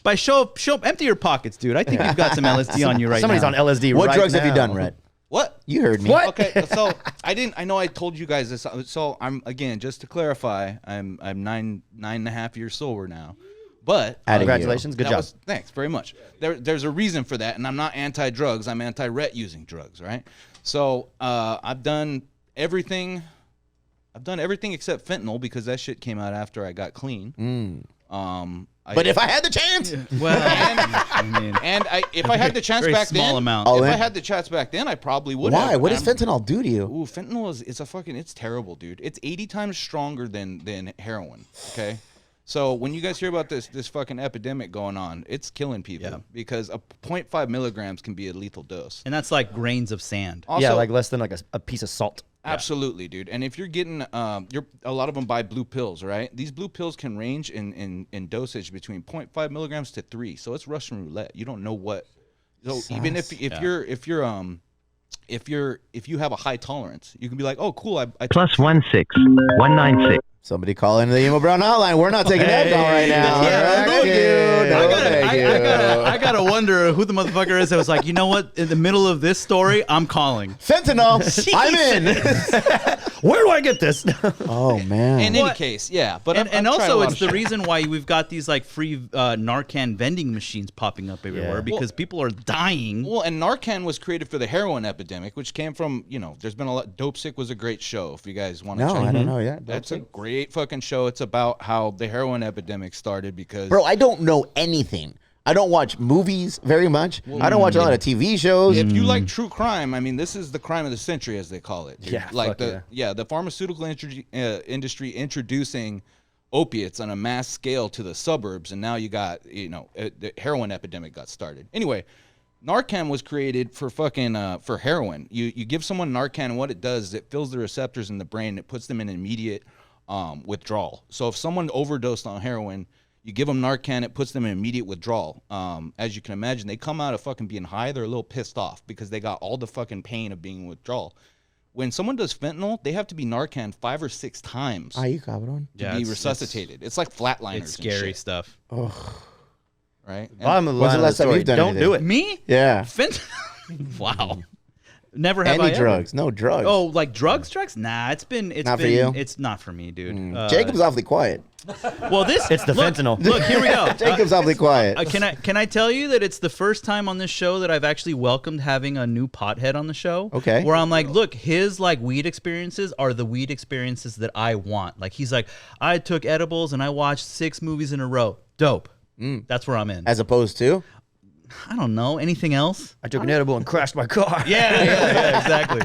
By show, empty your pockets, dude. I think you've got some LSD on you right Somebody's now. on LSD What right drugs have you now. done, Rhett? What? You heard me. What? Okay, so I know I told you guys this. So I'm again just to clarify, I'm 9.5 years sober now, but Atta you. Congratulations. Good that job. was- thanks very much. There's a reason for that, and I'm not anti-drugs. I'm anti-Rhett using drugs, right? So I've done everything. I've done everything except fentanyl because that shit came out after I got clean. But if I had the chance, Well, I mean, if I had the chance very back small then, amount. Oh, if I yeah? had the chance back then, I probably would have. why? What does I'm- fentanyl do to you? Ooh, fentanyl it's terrible, dude. It's 80 times stronger than heroin. Okay, so when you guys hear about this fucking epidemic going on, it's killing people Yeah. because a 0.5 milligrams can be a lethal dose. and that's like grains of sand. Also, Yeah, like less than like a piece of salt. absolutely, dude. And if you're getting, a lot of them buy blue pills, right? These blue pills can range in dosage between 0.5 milligrams to 3. So it's Russian roulette. You don't know what. So even if you have a high tolerance, you can be like, oh, cool. I Plus 16196. Somebody call into the Emo Brown hotline. We're not taking that call right now. Yeah, Thank you. No, thank you. I gotta wonder who the motherfucker is that was like, you know what? In the middle of this story, I'm calling. Fentanyl. I'm in. Where do I get this? Oh man. In any case, yeah. But And, I'm and trying a also, lot it's of the shit. reason why we've got these like free Narcan vending machines popping up everywhere Yeah. because people are dying. Well, and Narcan was created for the heroin epidemic, which came from, there's been a lot. Dope Sick was a great show. If you guys want to No, check I it don't out. know yet. That's a great fucking show. It's about how the heroin epidemic started because Bro, I don't know anything. I don't watch movies very much. I don't watch a lot of TV shows. if you like true crime, I mean, this is the crime of the century, as they call it. dude. Yeah, like fuck the pharmaceutical industry introducing opiates on a mass scale to the suburbs, and now you got the heroin epidemic got started. Anyway, Narcan was created for fucking for heroin. You give someone Narcan, and what it does is it fills the receptors in the brain. It puts them in immediate withdrawal. So if someone overdosed on heroin, you give them Narcan, it puts them in immediate withdrawal. As you can imagine, they come out of fucking being high, they're a little pissed off because they got all the fucking pain of being in withdrawal. When someone does fentanyl, they have to be Narcan 5 or 6 times Ay, cabrón. to Yeah, be it's- resuscitated. It's like flatliners. It's and scary shit, stuff. right? And Bottom of the When's the line of last time story, you've done don't anything? do it. Me? Yeah. Wow. Never have Any I ever. drugs? No drugs. Oh, like drugs? Nah, it's Not for you? It's not for me, dude. Jacob's awfully quiet. Well, this It's the fentanyl. Look, here we go. Jacob's awfully quiet. Can I tell you that it's the first time on this show that I've actually welcomed having a new pothead on the show? Okay. Where I'm like, look, his like weed experiences are the weed experiences that I want. Like he's like, I took edibles and I watched 6 movies in a row. Dope. That's where I'm in. As opposed to? I don't know. Anything else? I took an edible and crashed my car. Yeah, exactly.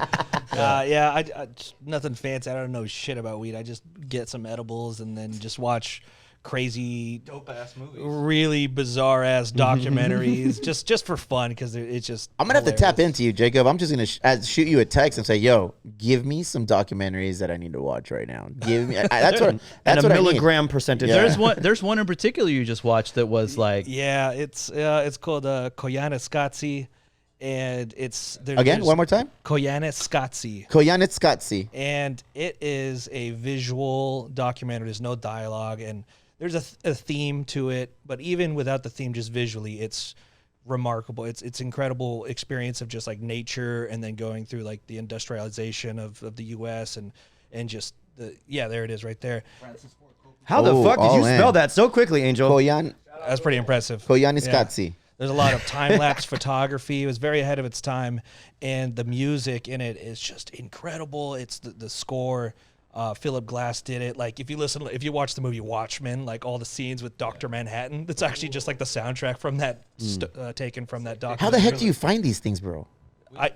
I nothing fancy. I don't know shit about weed. I just get some edibles and then just watch crazy, Dope ass movies. really bizarre ass documentaries, just for fun because it's just. I'm gonna have to tap hilarious. into you, Jacob. I'm just gonna shoot you a text and say, "Yo, give me some documentaries that I need to watch right now. Give me." That's what. And That's a what I need. milligram percentage. Yeah. There's one in particular you just watched that was like Yeah, it's called Koyana Scotzi, and it's Again, one more time. Koyana Scotzi. Koyanit Skotsi. And it is a visual documentary. There's no dialogue, and there's a theme to it. But even without the theme, just visually, it's remarkable. It's incredible experience of just like nature, and then going through like the industrialization of the U.S. and just there it is right there. How the Oh, fuck did you all in. spell that so quickly, Angel? That's pretty impressive. Koyanit Yeah. Skotsi. There's a lot of time-lapse photography. It was very ahead of its time, and the music in it is just incredible. It's the score. Philip Glass did it. Like if you watch the movie Watchmen, like all the scenes with Dr. Manhattan, that's actually just like the soundtrack from that taken from that documentary. How the heck do you find these things, bro? I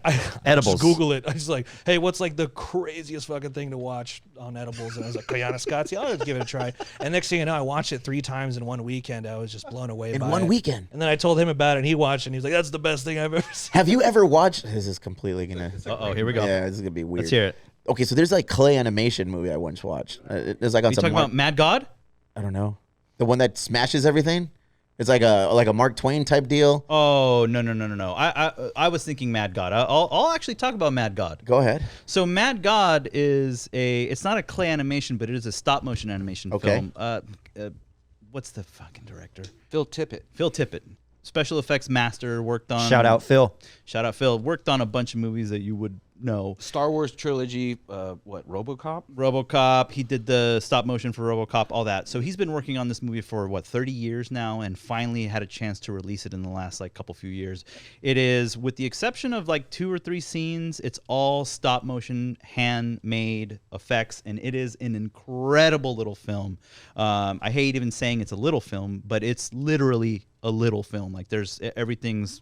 Edibles. just Google it. I was like, hey, what's like the craziest fucking thing to watch on edibles? And I was like, Koyana Scotzi, I'll just give it a try. And next thing you know, I watched it 3 times in one weekend. I was just blown away In by one it. weekend? And then I told him about it, and he watched it, and he was like, that's the best thing I've ever seen. Have you ever watched? This is completely gonna. oh, here we go. Yeah, this is gonna be weird. Let's hear it. Okay, so there's like clay animation movie I once watched. There's like on You some. talking about Mad God? I don't know, the one that smashes everything. It's like a Mark Twain type deal. Oh no. I was thinking Mad God. I'll actually talk about Mad God. Go ahead. So Mad God is it's not a clay animation, but it is a stop motion animation Okay. film. What's the fucking director? Phil Tippett. Phil Tippett. Special effects master, worked on Shout out Phil. Shout out Phil. Worked on a bunch of movies that you would know. Star Wars trilogy. RoboCop? RoboCop. He did the stop motion for RoboCop, all that. So he's been working on this movie for 30 years now, and finally had a chance to release it in the last few years. It is, with the exception of like 2 or 3 scenes, it's all stop motion, handmade effects, and it is an incredible little film. I hate even saying it's a little film, but it's literally a little film. Like everything's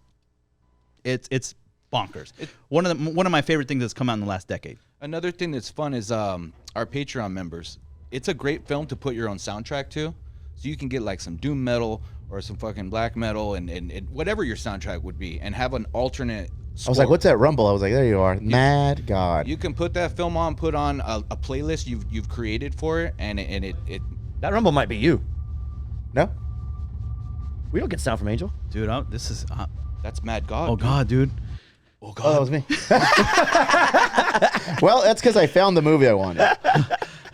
it's bonkers. One of my favorite things that's come out in the last decade. Another thing that's fun is our Patreon members. It's a great film to put your own soundtrack to. So you can get like some doom metal or some fucking black metal and whatever your soundtrack would be, and have an alternate score. I was like, "What's that rumble?" I was like, "There you are, Mad God." You can put that film on, put on a playlist you've created for it, and it That rumble might be you. No, We don't get sound from Angel. Dude, this is that's Mad God. oh god, dude. oh, that was me. Well, that's because I found the movie I wanted.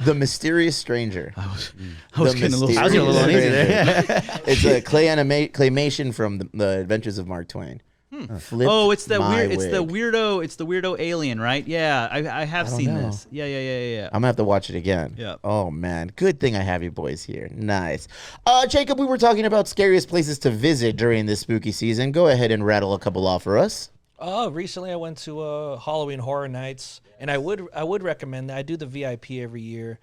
The Mysterious Stranger. I was The getting a little Mysterious I was getting a little uneasy there. Stranger. It's a claymation from the Adventures of Mark Twain. Flipped Oh, it's the my weird. It's the wig. weirdo alien, right? Yeah, I have don't seen know. this. Yeah. I'm gonna have to watch it again. Yeah. Oh man, good thing I have you boys here. Nice. Jacob, we were talking about scariest places to visit during this spooky season. Go ahead and rattle a couple off for us. Recently I went to Halloween Horror Nights, and I would recommend that. I do the VIP every year.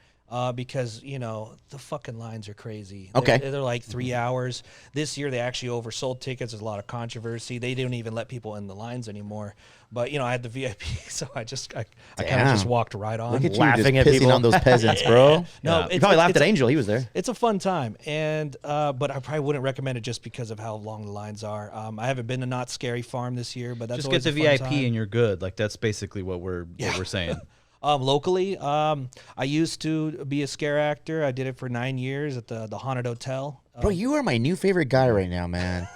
Because, the fucking lines are crazy. Okay. They're like 3 hours. This year, they actually oversold tickets. There's a lot of controversy. They didn't even let people in the lines anymore. But, I had the VIP, so I kind of Damn. just walked right on. Look at you Laughing just at pissing people. on those peasants, bro. No, You probably laughed at Angel. He was there. It's a fun time, and but I probably wouldn't recommend it just because of how long the lines are. I haven't been to Not Scary Farm this year, but that's Just always get the a fun VIP time. and you're good. Like that's basically what we're saying. Locally, I used to be a scare actor. I did it for 9 years at the Haunted Hotel. Bro, you are my new favorite guy right now, man.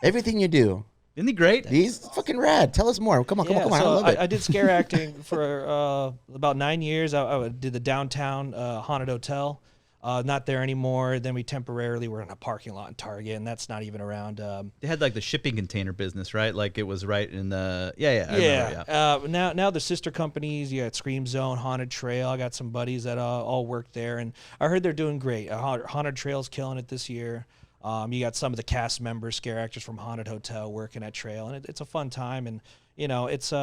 Everything you do. Isn't he great? He's fucking rad. Tell us more. Come on. I So love it. I did scare acting for about 9 years. I did the downtown Haunted Hotel. Not there anymore. Then we temporarily were in a parking lot in Target, and that's not even around. They had like the shipping container business, right? Like it was right in the I remember, Now the sister companies, you got Scream Zone, Haunted Trail. I got some buddies that all work there, and I heard they're doing great. Haunted Trail's killing it this year. You got some of the cast members, scare actors from Haunted Hotel working at Trail, and it's a fun time. And it's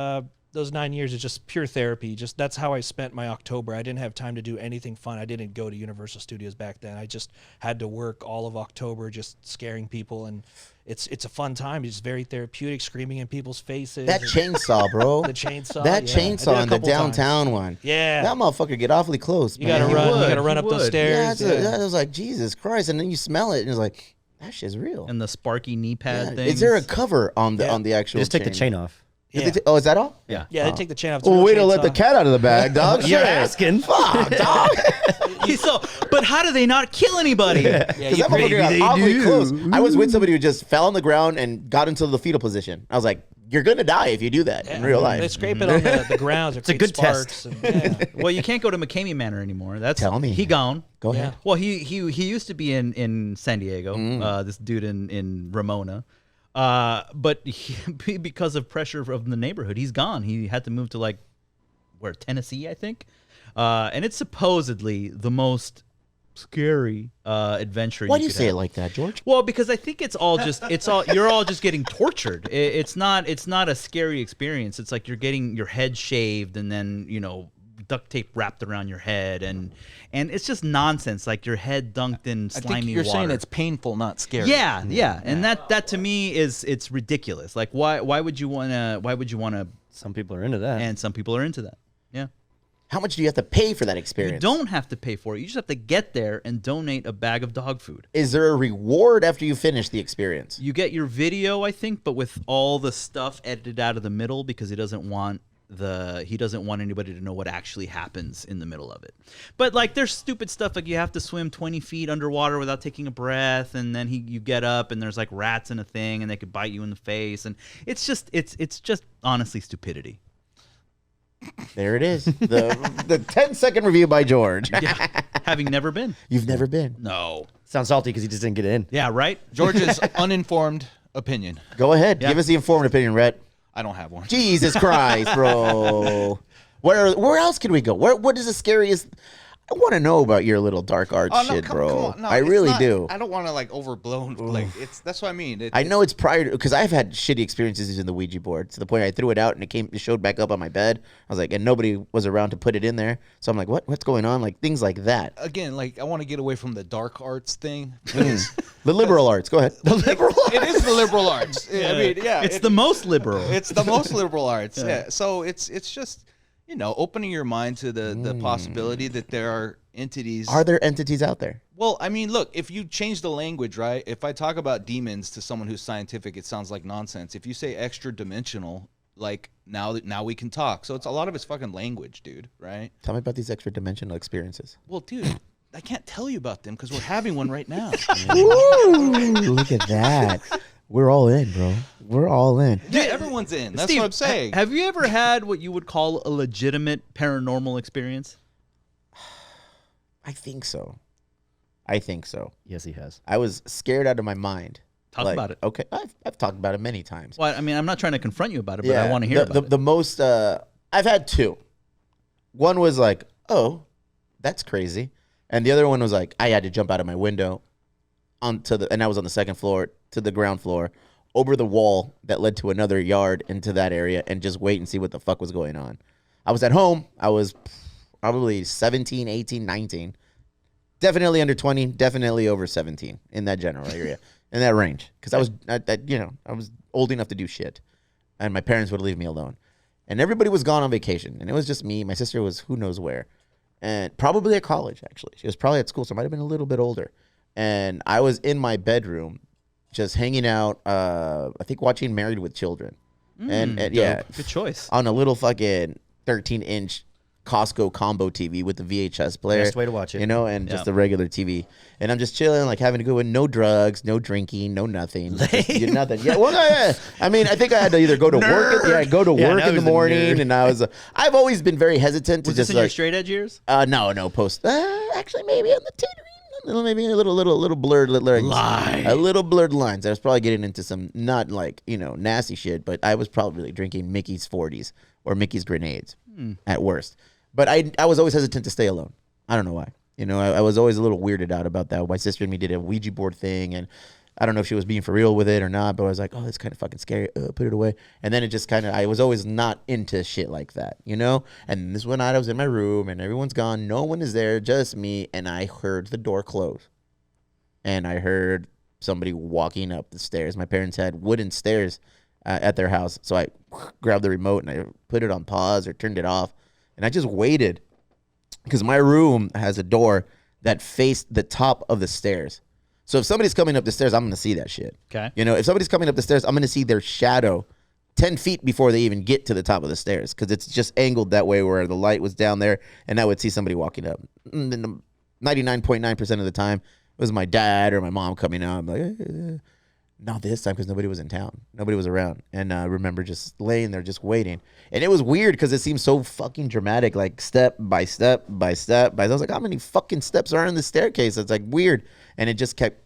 those 9 years is just pure therapy. Just that's how I spent my October. I didn't have time to do anything fun. I didn't go to Universal Studios back then. I just had to work all of October, just scaring people, and it's a fun time. It's very therapeutic, screaming in people's faces. That chainsaw, bro. The chainsaw. That yeah. chainsaw I in did the a couple times. downtown one. Yeah. That motherfucker get awfully close. You man. gotta run. would. You gotta run He up those would. stairs. I was like, Jesus Christ, and then you smell it, and it's like, that shit's real. and the sparky knee pad Yeah. thing. Is there a cover on the actual? Just take the chain off. Yeah. Oh, is that all? Yeah. Yeah, they take the chain off. It's a Well, real way to let the chainsaw. cat out of the bag, dog. You're Shit. asking. Fuck, dog. But how do they not kill anybody? Yeah, Because you that motherfucker got they awfully do. close. I was with somebody who just fell on the ground and got into the fetal position. I was like, you're going to die if you do that in real life. They scrape it on the grounds. It's a good test. Well, you can't go to McCamey Manor anymore. That's Tell me. he gone. Go ahead. Well, he used to be in San Diego. This dude in Ramona, but because of pressure of the neighborhood, he's gone. He had to move to Tennessee, I think, and it's supposedly the most scary adventure. Why do you could say have. it like that, George? Well, because I think you're all just getting tortured. It's not a scary experience. It's like you're getting your head shaved and then duct tape wrapped around your head and it's just nonsense. Like your head dunked in I slimy think you're water. saying it's painful, not scary. yeah, and that to me it's ridiculous. Like why would you wanna? Some people are into that. And some people are into that. Yeah. How much do you have to pay for that You experience? don't have to pay for it. You just have to get there and donate a bag of dog food. Is there a reward after you finish the experience? You get your video, I think, but with all the stuff edited out of the middle because he doesn't want anybody to know what actually happens in the middle of it. But there's stupid stuff like you have to swim 20 feet underwater without taking a breath, and then you get up and there's rats in a thing and they could bite you in the face, and it's just honestly stupidity. There it is. The 10-second review by George. Yeah. Having never been. You've never been. No. Sounds salty because he just didn't get in. Yeah, right? George's uninformed opinion. Go ahead. Yeah. Give us the informed opinion, Rhett. I don't have one. Jesus Christ, bro. Where else can we go? What is the scariest? I want to know about your little dark art shit, bro. Come on. No, I it's really not- do. I don't want to overblown. That's what I mean. I know it's prior because I've had shitty experiences using the Ouija board to the point I threw it out and it showed back up on my bed. I was like, and nobody was around to put it in there. So I'm like, what's going on? Like things like that. Again, I want to get away from the dark arts thing. The liberal arts. Go ahead. The liberal It is the liberal arts. I mean, yeah, It's the most liberal. It's the most liberal arts. Yeah. So it's just opening your mind to the possibility that there are entities. Are there entities out there? Well, I mean, look, if you change the language, right? If I talk about demons to someone who's scientific, it sounds like nonsense. If you say extra dimensional, now we can talk. So it's a lot of it's fucking language, dude, right? Tell me about these extra dimensional experiences. Well, dude, I can't tell you about them because we're having one right now. Ooh, look at that. We're all in, bro. We're all in. Yeah, everyone's in. That's Steve, what I'm saying. Have you ever had what you would call a legitimate paranormal experience? I think so. Yes, he has. I was scared out of my mind. Talk about it. Okay, I've talked about it many times. Well, I mean, I'm not trying to confront you about it, but I want to hear about it. The most I've had two. One was like, oh, that's crazy, and the other one was like, I had to jump out of my window and I was on the second floor to the ground floor, over the wall that led to another yard into that area, and just wait and see what the fuck was going on. I was at home. I was probably 17, 18, 19. Definitely under 20, definitely over 17 in that general area, in that range. Because I was old enough to do shit, and my parents would leave me alone. And everybody was gone on vacation, and it was just me. My sister was who knows where, and probably at college, actually. She was probably at school, so I might have been a little bit older. And I was in my bedroom just hanging out, I think watching Married with Children. And yeah. Good choice. On a little fucking 13-inch Costco combo TV with the VHS player. Best way to watch it. And just the regular TV. And I'm just chilling, having to go in, no drugs, no drinking, no nothing. Just nothing. Yeah, well, yeah. I mean, I think I had to either go to work. Work now in the he's a morning, nerd. and I've always been very hesitant to Was just this in your straight edge years? no, post. Actually, maybe on the teetering maybe a little blurred lines. A little blurred lines. I was probably getting into some not like, nasty shit, but I was probably drinking Mickey's 40s or Mickey's grenades at worst. But I was always hesitant to stay alone. I don't know why. I was always a little weirded out about that. My sister and me did a Ouija board thing, and I don't know if she was being for real with it or not, but I was like, oh, that's kind of fucking scary. Put it away. And then it just kind of, I was always not into shit like that, And this one night I was in my room and everyone's gone. No one is there, just me. And I heard the door close. And I heard somebody walking up the stairs. My parents had wooden stairs at their house. So I grabbed the remote and I put it on pause or turned it off. And I just waited because my room has a door that faced the top of the stairs. So if somebody's coming up the stairs, I'm going to see that shit. Okay. If somebody's coming up the stairs, I'm going to see their shadow 10 feet before they even get to the top of the stairs because it's just angled that way where the light was down there, and I would see somebody walking up. 99.9% of the time, it was my dad or my mom coming out. I'm like, not this time because nobody was in town. Nobody was around. And I remember just laying there just waiting. And it was weird because it seemed so fucking dramatic, like step by step by step. I was like, how many fucking steps are in the staircase? It's like weird. And it just kept.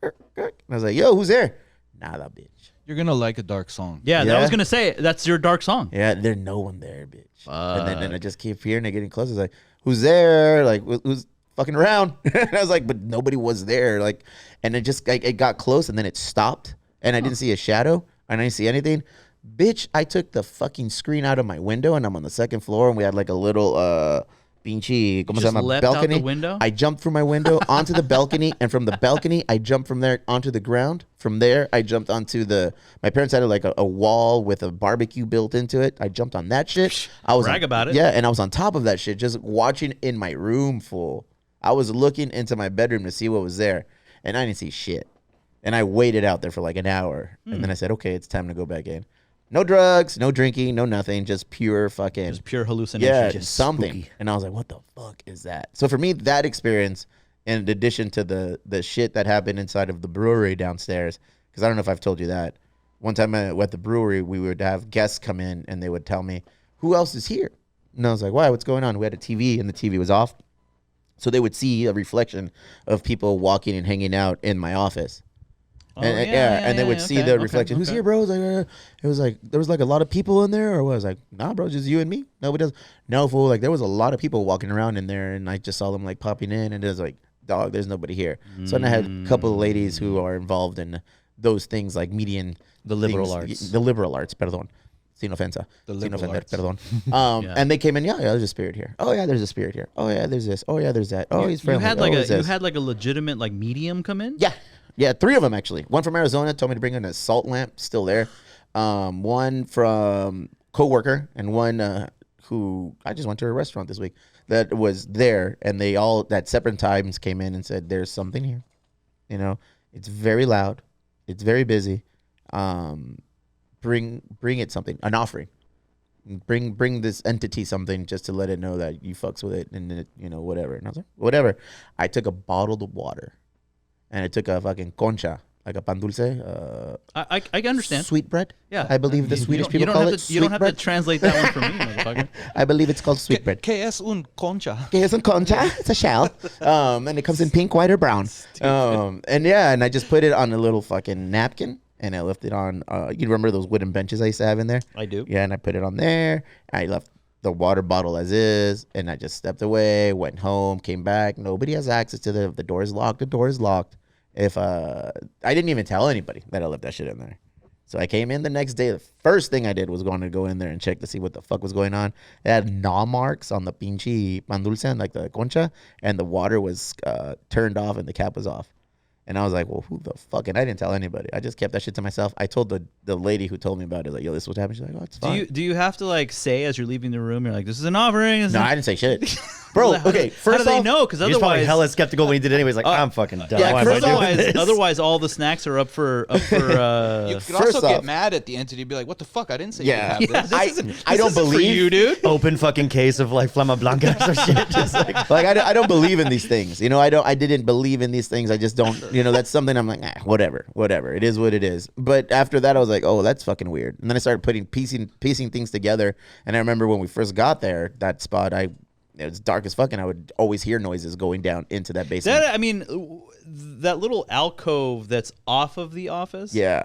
And I was like, yo, who's there? Nah, that bitch. You're going to like a dark song. Yeah, I was going to say, that's your dark song. Yeah, there's no one there, bitch. And then I just keep hearing it getting closer. I was like, who's there? Like, who's fucking around? And I was like, but nobody was there. Like, and it just, it got close and then it stopped. And I didn't see a shadow. And I didn't see anything. Bitch, I took the fucking screen out of my window and I'm on the second floor and we had like a little, pinche, ¿cómo se llama? Leapt Balcony. out the window? I jumped through my window onto the balcony, and from the balcony, I jumped from there onto the ground. From there, I jumped onto my parents had like a wall with a barbecue built into it. I jumped on that shit. I was Brag about it. Yeah, and I was on top of that shit, just watching in my room full. I was looking into my bedroom to see what was there, and I didn't see shit. And I waited out there for like an hour, and then I said, okay, it's time to go back in. No drugs, no drinking, no nothing, just pure fucking. Just pure hallucination. Yeah, Just something. spooky. And I was like, what the fuck is that? So for me, that experience, in addition to the shit that happened inside of the brewery downstairs, because I don't know if I've told you that. One time at the brewery, we would have guests come in and they would tell me, who else is here? And I was like, why? What's going on? We had a TV and the TV was off. So they would see a reflection of people walking and hanging out in my office. And they would see the reflection. Who's here, bro? It was like there was like a lot of people in there, or what? I was like, nah, bro, just you and me. Nobody does. No, fool. Like there was a lot of people walking around in there, and I just saw them like popping in, and it was like, dog, there's nobody here. So then I had a couple of ladies who are involved in those things like The liberal things, arts. the liberal arts. Perdón. Sin ofensa. The Sin liberal ofender, arts. perdón. And they came in. Yeah, there's a spirit here. Oh yeah, there's a spirit here. Oh yeah, there's this. Oh yeah, there's that. Oh, he's You friendly. had like oh, a he's this. legitimate like medium come in? Yeah, 3 of them actually. One from Arizona told me to bring in a salt lamp, still there. One from coworker, and one who I just went to a restaurant this week that was there, and they all at separate times came in and said, "There's something here. It's very loud, it's very busy. Bring it something, an offering. Bring this entity something just to let it know that you fucks with it, and it, whatever." And I was like, "Whatever." I took a bottle of water. And I took a fucking concha, like a pan dulce. I understand. Sweet bread. Yeah. I believe the Swedish people call it You don't sweet have bread. to translate that one for me, motherfucker. I believe it's called sweet bread. ¿Qué es un concha? Okay, it's a concha. It's a shell. And it comes in pink, white, or brown. And I just put it on a little fucking napkin. And I left it on, you remember those wooden benches I used to have in there? I do. Yeah, and I put it on there. I left the water bottle as is. And I just stepped away, went home, came back. Nobody has access to the door is locked. The door is locked. If I didn't even tell anybody that I left that shit in there. So I came in the next day. The first thing I did was going to go in there and check to see what the fuck was going on. It had gnaw marks on the pinche pan dulce, like the concha, and the water was turned off and the cap was off. And I was like, well, who the fuck? And I didn't tell anybody. I just kept that shit to myself. I told the lady who told me about it, like, yo, this is what happened. She's like, oh, it's fine. Do you have to like say as you're leaving the room, you're like, this is an offering? No, I didn't say shit. Bro, How okay, do first they off, know? Because He was probably otherwise, hella skeptical when he did it anyways. Like, I'm fucking done. yeah, Why am I doing otherwise, this? otherwise, all the snacks are up for. You could First also get off- mad at the entity and be like, what the fuck? I didn't say Yeah. you could have this. I don't believe for you, dude. Open fucking case of like Flama Blanca or some shit. Just like, like I don't believe in these things. I didn't believe in these things. I just don't. That's something I'm like, whatever. It is what it is. But after that, I was like, oh, that's fucking weird. And then I started piecing things together. And I remember when we first got there, that spot, I it was dark as fuck, and I would always hear noises going down into that basement. That I mean, that little alcove that's off of the office. Yeah.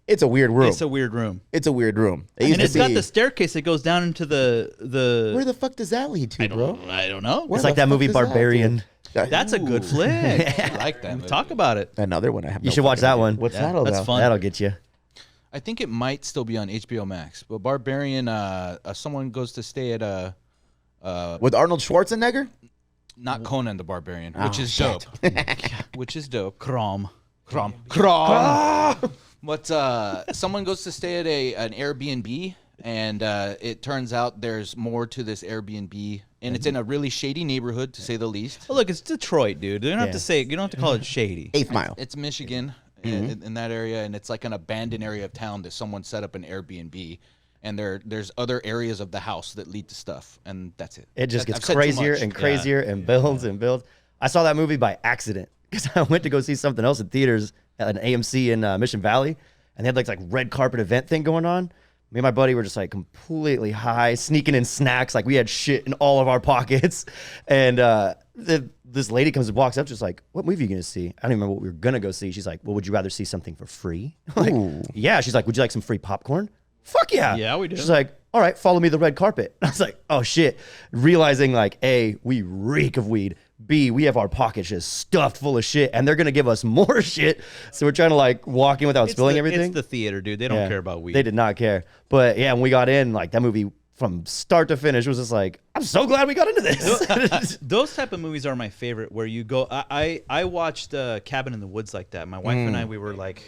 It's a weird room. It's a weird room. It's a weird room. And it's got the staircase that goes down into the. Where the fuck does that lead to, bro? I don't know. Where It's the like that fuck movie does that Barbarian. lead? That's a good flick. I like that. movie. Talk about it. Another one I have. You should watch that one. What's Yeah, that all that's about? fun. That'll get you. I think it might still be on HBO Max. But Barbarian, someone goes to stay at a. With Arnold Schwarzenegger? Not Conan the Barbarian, which is shit. dope. Which is dope. Crom. Crom. But someone goes to stay at an Airbnb, and it turns out there's more to this Airbnb, and it's in a really shady neighborhood, to say the least. Well, look, it's Detroit, dude. You don't have Yeah. to say. You don't have to call it shady. 8th Mile. It's Michigan in that area, and it's like an abandoned area of town that someone set up an Airbnb, and there's other areas of the house that lead to stuff, and that's it. It just I've gets said too crazier much. and crazier and builds and builds. I saw that movie by accident because I went to go see something else in theaters at an AMC in Mission Valley, and they had like red carpet event thing going on. Me and my buddy were just like completely high, sneaking in snacks. Like we had shit in all of our pockets. And this lady comes and walks up, just like, "What movie are you going to see?" I don't even remember what we were going to go see. She's like, "Well, would you rather see something for free?" Like, yeah. She's like, "Would you like some free popcorn?" Fuck yeah. Yeah, we do. She's like, "All right, follow me to the red carpet." I was like, "Oh shit." Realizing like, A, we reek of weed. B, we have our pockets just stuffed full of shit, and they're going to give us more shit. So we're trying to like walk in without spilling everything. It's the theater, dude. They don't Yeah. care about weed. They did not care. But yeah, when we got in, like that movie from start to finish was just like, I'm so glad we got into this. Those type of movies are my favorite. Where you go, I watched Cabin in the Woods like that. My wife and I, we were like,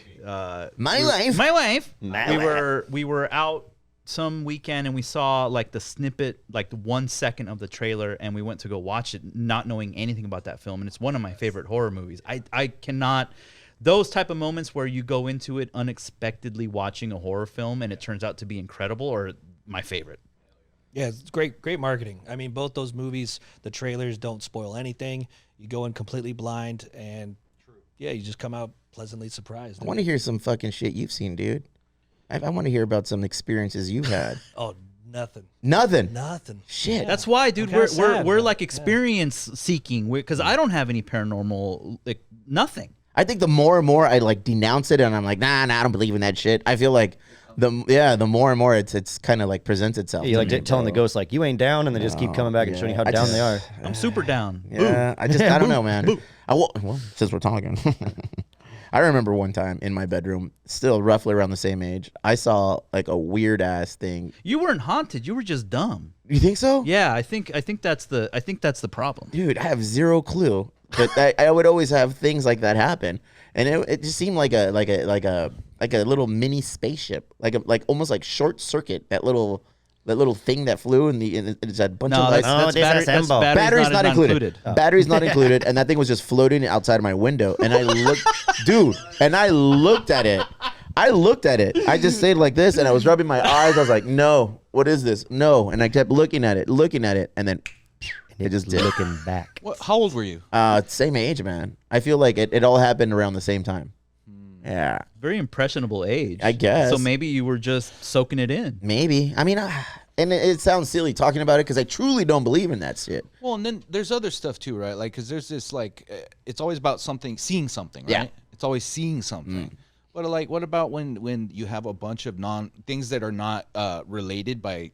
My wife. We were out some weekend and we saw like the snippet, like the 1 second of the trailer, and we went to go watch it, not knowing anything about that film. And it's one of my favorite horror movies. I cannot. Those type of moments where you go into it unexpectedly watching a horror film and it turns out to be incredible are my favorite. Yeah, it's great marketing. I mean, both those movies, the trailers don't spoil anything. You go in completely blind, and yeah, you just come out pleasantly surprised. I want to hear some fucking shit you've seen, dude. I want to hear about some experiences you've had. Oh, nothing. Nothing. Shit. That's why, dude. I'm kinda sad, We're but, like yeah. experience seeking because I don't have any paranormal, like nothing. I think the more and more I like denounce it, and I'm like, nah, I don't believe in that shit. I feel like the more and more it's kind of like presents itself. You to like me, telling the bro. ghost like, you ain't down, and they just keep coming back and showing you how I down just- they are. I'm super down. Yeah, I don't know, man. Well, since we're talking, I remember one time in my bedroom, still roughly around the same age, I saw like a weird ass thing. You weren't haunted. You were just dumb. You think so? Yeah, I think that's the problem. Dude, I have zero clue. But I would always have things like that happen, and it just seemed like a little mini spaceship, like almost like Short Circuit, that little thing that flew, and it's a bunch No, of lights. that's disassemble. batteries not included. Batteries not included, and that thing was just floating outside of my window. And I looked, I looked at it. I just stayed like this, and I was rubbing my eyes. I was like, "No, what is this? No!" And I kept looking at it, and then it just did. Looking back. How old were you? Same age, man. I feel like it all happened around the same time. Yeah, Very impressionable age, I guess. So maybe you were just soaking it in. maybe. I mean, and it sounds silly talking about it because I truly don't believe in that shit. Well, and then there's other stuff too, right? Like, because there's this it's always about seeing something, right? Yeah. It's always seeing something. But like, what about when you have a bunch of things that are not related by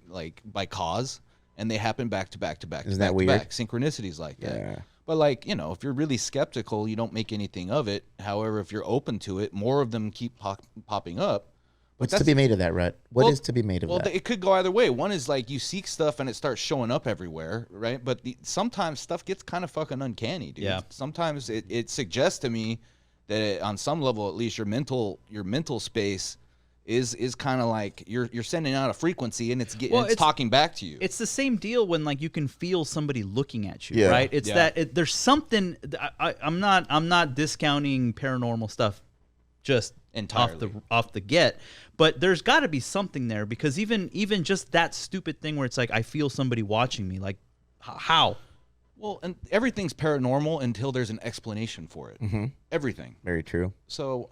cause, and they happen back to back to back? Isn't back that to weird? back, synchronicities like that. Yeah. But like, if you're really skeptical, you don't make anything of it. However, if you're open to it, more of them keep popping up. What's to be made of that, Rhett? What is to be made of Well, that? it could go either way. One is like you seek stuff and it starts showing up everywhere, right? But sometimes stuff gets kind of fucking uncanny, dude. Yeah. Sometimes it suggests to me that on some level, at least your mental space is kind of like you're sending out a frequency and it's talking back to you. It's the same deal when like you can feel somebody looking at you, Yeah. right? It's Yeah. there's something. I'm not discounting paranormal stuff just Entirely. off the get, but there's got to be something there because even just that stupid thing where it's like I feel somebody watching me, like how? Well, and everything's paranormal until there's an explanation for it. Everything. Very true. So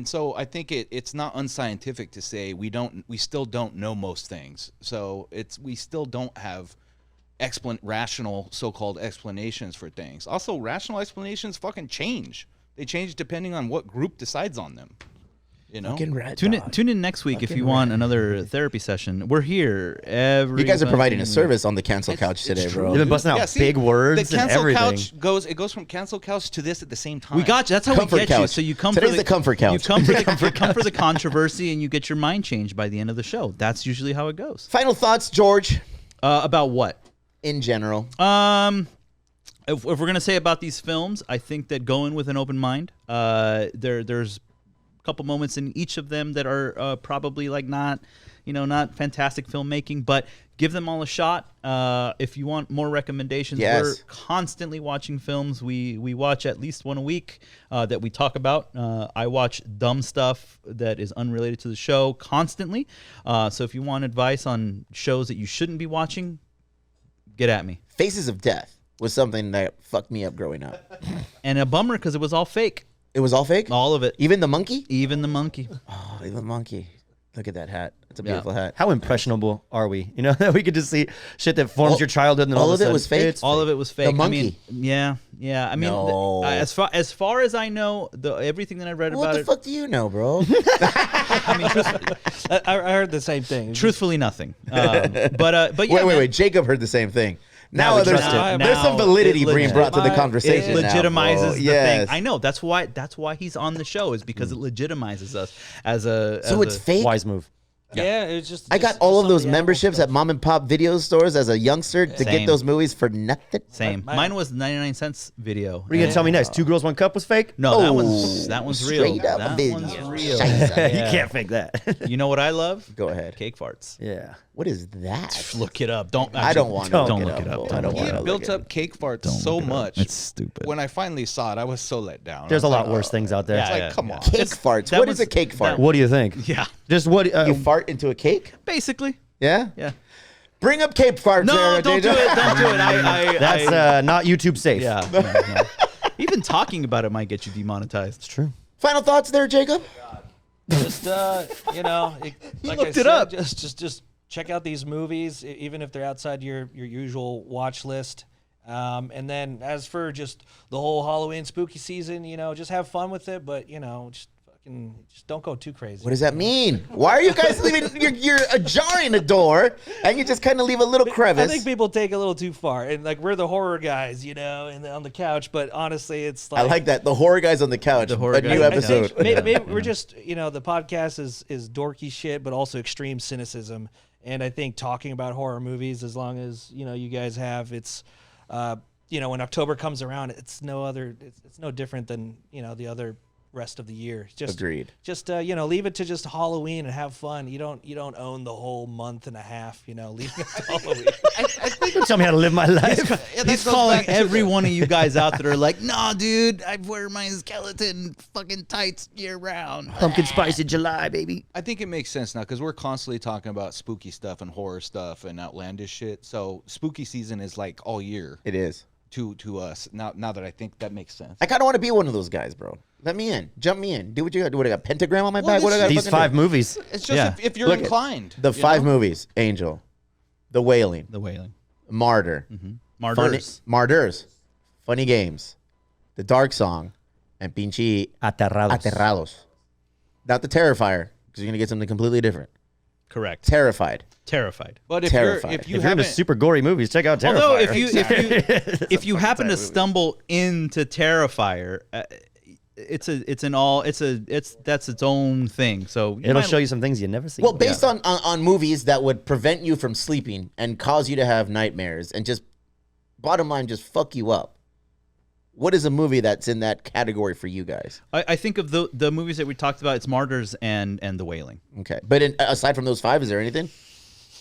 so I think it's not unscientific to say we still don't know most things. So we still don't have rational so-called explanations for things. Also, rational explanations fucking change. They change depending on what group decides on them. You know, Tune in next week if you want another therapy session. We're here every. You guys are providing a fucking service on the cancel couch today, bro. They've been busting out big words The and cancel everything. couch goes from cancel couch to this at the same time. We got you. That's how Comfort we get you. couch. So you come Today's for the comfort couch. You come for the, come for the controversy, and you get your mind changed by the end of the show. That's usually how it goes. Final thoughts, George, About what? in general. If we're gonna say about these films, I think that go in with an open mind. There's a couple moments in each of them that are probably like not fantastic filmmaking, but give them all a shot. If you want more recommendations, Yes. we're constantly watching films. We watch at least one a week that we talk about. I watch dumb stuff that is unrelated to the show constantly. So if you want advice on shows that you shouldn't be watching, get at me. Faces of Death was something that fucked me up growing up. And a bummer because it was all fake. It was all fake? All of it. Even the monkey? Even the monkey. Oh, even the monkey. Look at that hat. It's a beautiful hat. How impressionable are we? You know, that we could just see shit that forms your childhood, and then all all of a it was sudden fake? it's All of it was fake. monkey. I mean, yeah. I mean, No. as far as I know, everything that I read What about the it. fuck do you know, bro? I mean, I heard the same thing. truthfully, nothing. But yeah. Wait. Jacob heard the same thing. Now we there's, trust it. there's some validity being brought to the It conversation. now, legitimizes bro. the Yes. thing. I know. That's why he's on the show, is because it legitimizes us as a. So it's fake? wise move. Yeah, it's just. I got just all some of those the animal memberships stuff. at mom and pop video stores as a youngster to Same. get those movies for nothing. Same. My- Mine was 99 cents video. What are you gonna tell me next? 2 Girls, 1 Cup was fake? No, that Oh, one's real. straight up That video. one's real. Scheiße. You can't fake that. You know what I love? Go ahead. Cake farts. Yeah. What is that? Look it up. Don't. I don't want to Don't look look it up. bro. I don't He want had to built up cake farts so much. It's stupid. When I finally saw it, I was so let down. There's I a was lot like, worse things out there. It's like, Yeah, come yeah. on. Cake farts. that What is was- a cake fart? What do you think? Yeah. Just what? You fart into a cake? Basically. Yeah? Yeah. Bring up cake farts. No, there, don't do DJ. it. Don't do it. That's not YouTube safe. Yeah. no. Even talking about it might get you demonetized. It's true. Final thoughts there, Jacob? Just like looked I it said, up. Just check out these movies, even if they're outside your usual watch list. And then as for just the whole Halloween spooky season, just have fun with it, but just don't go too crazy. What does that mean? Why are you guys leaving? You're ajarring the door, and you just kind of leave a little I crevice. think people take a little too far, and like we're the horror guys, and on the couch. But honestly, it's I like that. The horror guys on the couch. The horror a guys new on the episode. couch. maybe we're just the podcast is dorky shit, but also extreme cynicism. And I think talking about horror movies, as long as you guys have, it's when October comes around, it's no different than the other rest of the year. Just Agreed. Just leave it to just Halloween and have fun. You don't own the whole month and a half. Leave it to Halloween. Don't tell me how to live my life. He's calling every one of you guys out that are like, nah, dude, I wear my skeleton fucking tights year round. Pumpkin spice in July, baby. I think it makes sense now because we're constantly talking about spooky stuff and horror stuff and outlandish shit. So spooky season is like all year It is. to us. Now that I think that makes sense. I kind of want to be one of those guys, bro. Let me in. Jump me in. Do what you got. Do what I got? Pentagram on my back? What I got? These 5 movies. It's just Yeah. if you're Look at inclined. The you 5 know? movies: Angel, The Wailing, The Wailing. Martyr, Martyrs. Martyrs, Funny Games, The Dark Song, and Pinche Aterrados. Aterrados. Not the Terrifier, because you're gonna get something completely different. Correct. Terrified. Terrified. But if Terrified. you're if you If you're into haven't super gory movies, check out Terrifier. Although if you happen to stumble into Terrifier, that's its own thing. So It'll show you some things you never see. Well, based on movies that would prevent you from sleeping and cause you to have nightmares and just, bottom line, just fuck you up. What is a movie that's in that category for you guys? I think of the movies that we talked about. It's Martyrs and The Wailing. Okay, but aside from those 5, is there anything?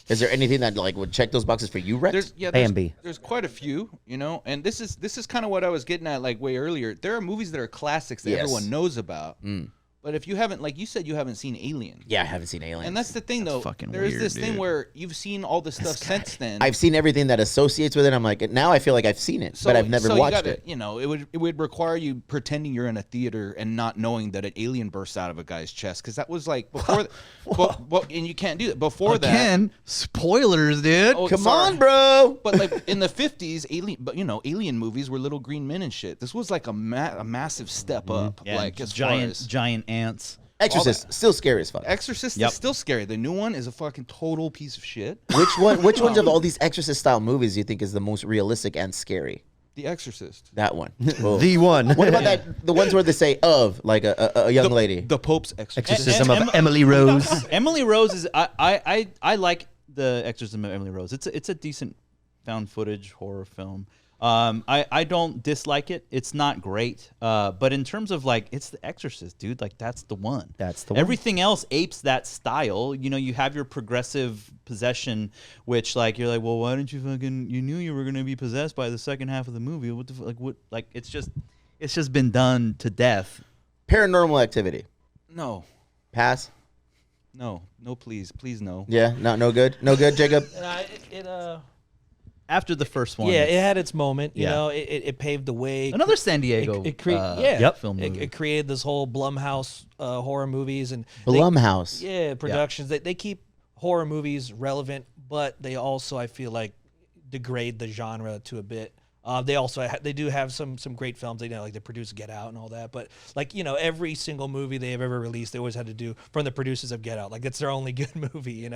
Is there anything that like would check those boxes for you, Rex? There's quite a few, and this is kind of what I was getting at like way earlier. There are movies that are classics that Yes. everyone knows about, But if you haven't, like you said, you haven't seen Alien. Yeah, I haven't seen Aliens. And that's the thing, though. fucking There is weird, this thing dude. where you've seen all the stuff since then. I've seen everything that associates with it. I'm like, now I feel like I've seen it, but I've never you watched gotta, it. You know, it would require you pretending you're in a theater and not knowing that an alien bursts out of a guy's chest, because that was like before. And you can't do that before that. Again, spoilers, dude. Oh, Come sorry. on, bro. But like in the 50s, alien movies were little green men and shit. This was like a massive step up, Yeah, like as far as giant ants. Exorcist, still scary as fuck. Exorcist Yep. is still scary. The new one is a fucking total piece of shit. Which ones of all these Exorcist style movies do you think is the most realistic and scary? The Exorcist. That one. Oh. The one. What about that? The ones where they say of, like a young lady. The Pope's Exorcist. Exorcism of Emily Rose. Emily Rose is I like the Exorcism of Emily Rose. It's a decent found footage horror film. I don't dislike it. It's not great. But in terms of like, it's The Exorcist, dude. Like that's the one. That's the one. Everything else apes that style. You know, you have your progressive possession, which like you're like, well, why didn't you fucking? You knew you were gonna be possessed by the second half of the movie. What the like? What like? It's just been done to death. Paranormal Activity. No, Pass. no, please, no. Yeah, no good. No good, Jacob. After the first one, Yeah, it had its moment. You Yeah. know, it paved the way. another San Diego. Film movie. It created this whole Blumhouse horror movies and Blumhouse. productions. They keep horror movies relevant, but they also, I feel like, degrade the genre to a bit. They do have some great films. They like they produce Get Out and all that, but like every single movie they have ever released, they always had to do from the producers of Get Out. Like it's their only good movie.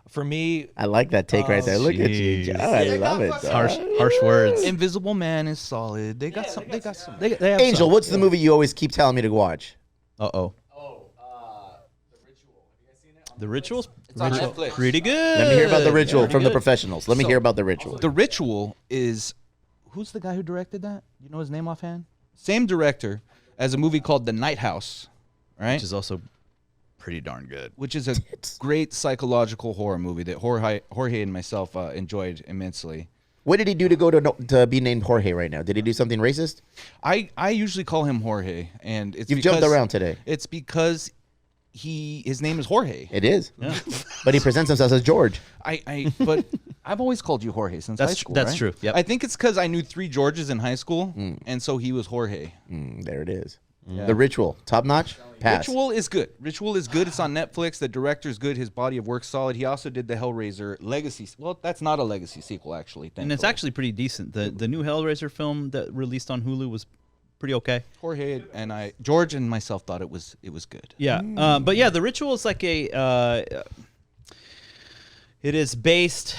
For me, I like that take right there. Look at you, John. I love it. dog. harsh words. Invisible Man is solid. They got some. They got some. They have Angel, some. what's the movie you always keep telling me to watch? Uh-oh. The Ritual. Have you guys seen it? The Ritual's It's on Netflix. pretty good. Let me hear about the ritual from the good. professionals. Let me hear about the ritual. The Ritual is, who's the guy who directed that? You know his name offhand? Same director as a movie called The Night House, right? Which is also pretty darn good. Which is a great psychological horror movie that Jorge and myself enjoyed immensely. What did he do to go to be named Jorge right now? Did he do something racist? I usually call him Jorge, and it's You've jumped around today. It's because his name is Jorge. It is. But he presents himself as George. But I've always called you Jorge since high school. That's right? true. Yep. I think it's because I knew 3 Georges in high school, and so he was Jorge. There it is. The ritual. Top notch? Pass. Ritual is good. Ritual is good. It's on Netflix. The director's good. His body of work's solid. He also did the Hellraiser Legacy. Well, that's not a Legacy sequel, actually. And it's thankfully. actually pretty decent. The new Hellraiser film that released on Hulu was pretty okay. Jorge and George and myself thought it was good. Yeah. But yeah, The Ritual is like it is based,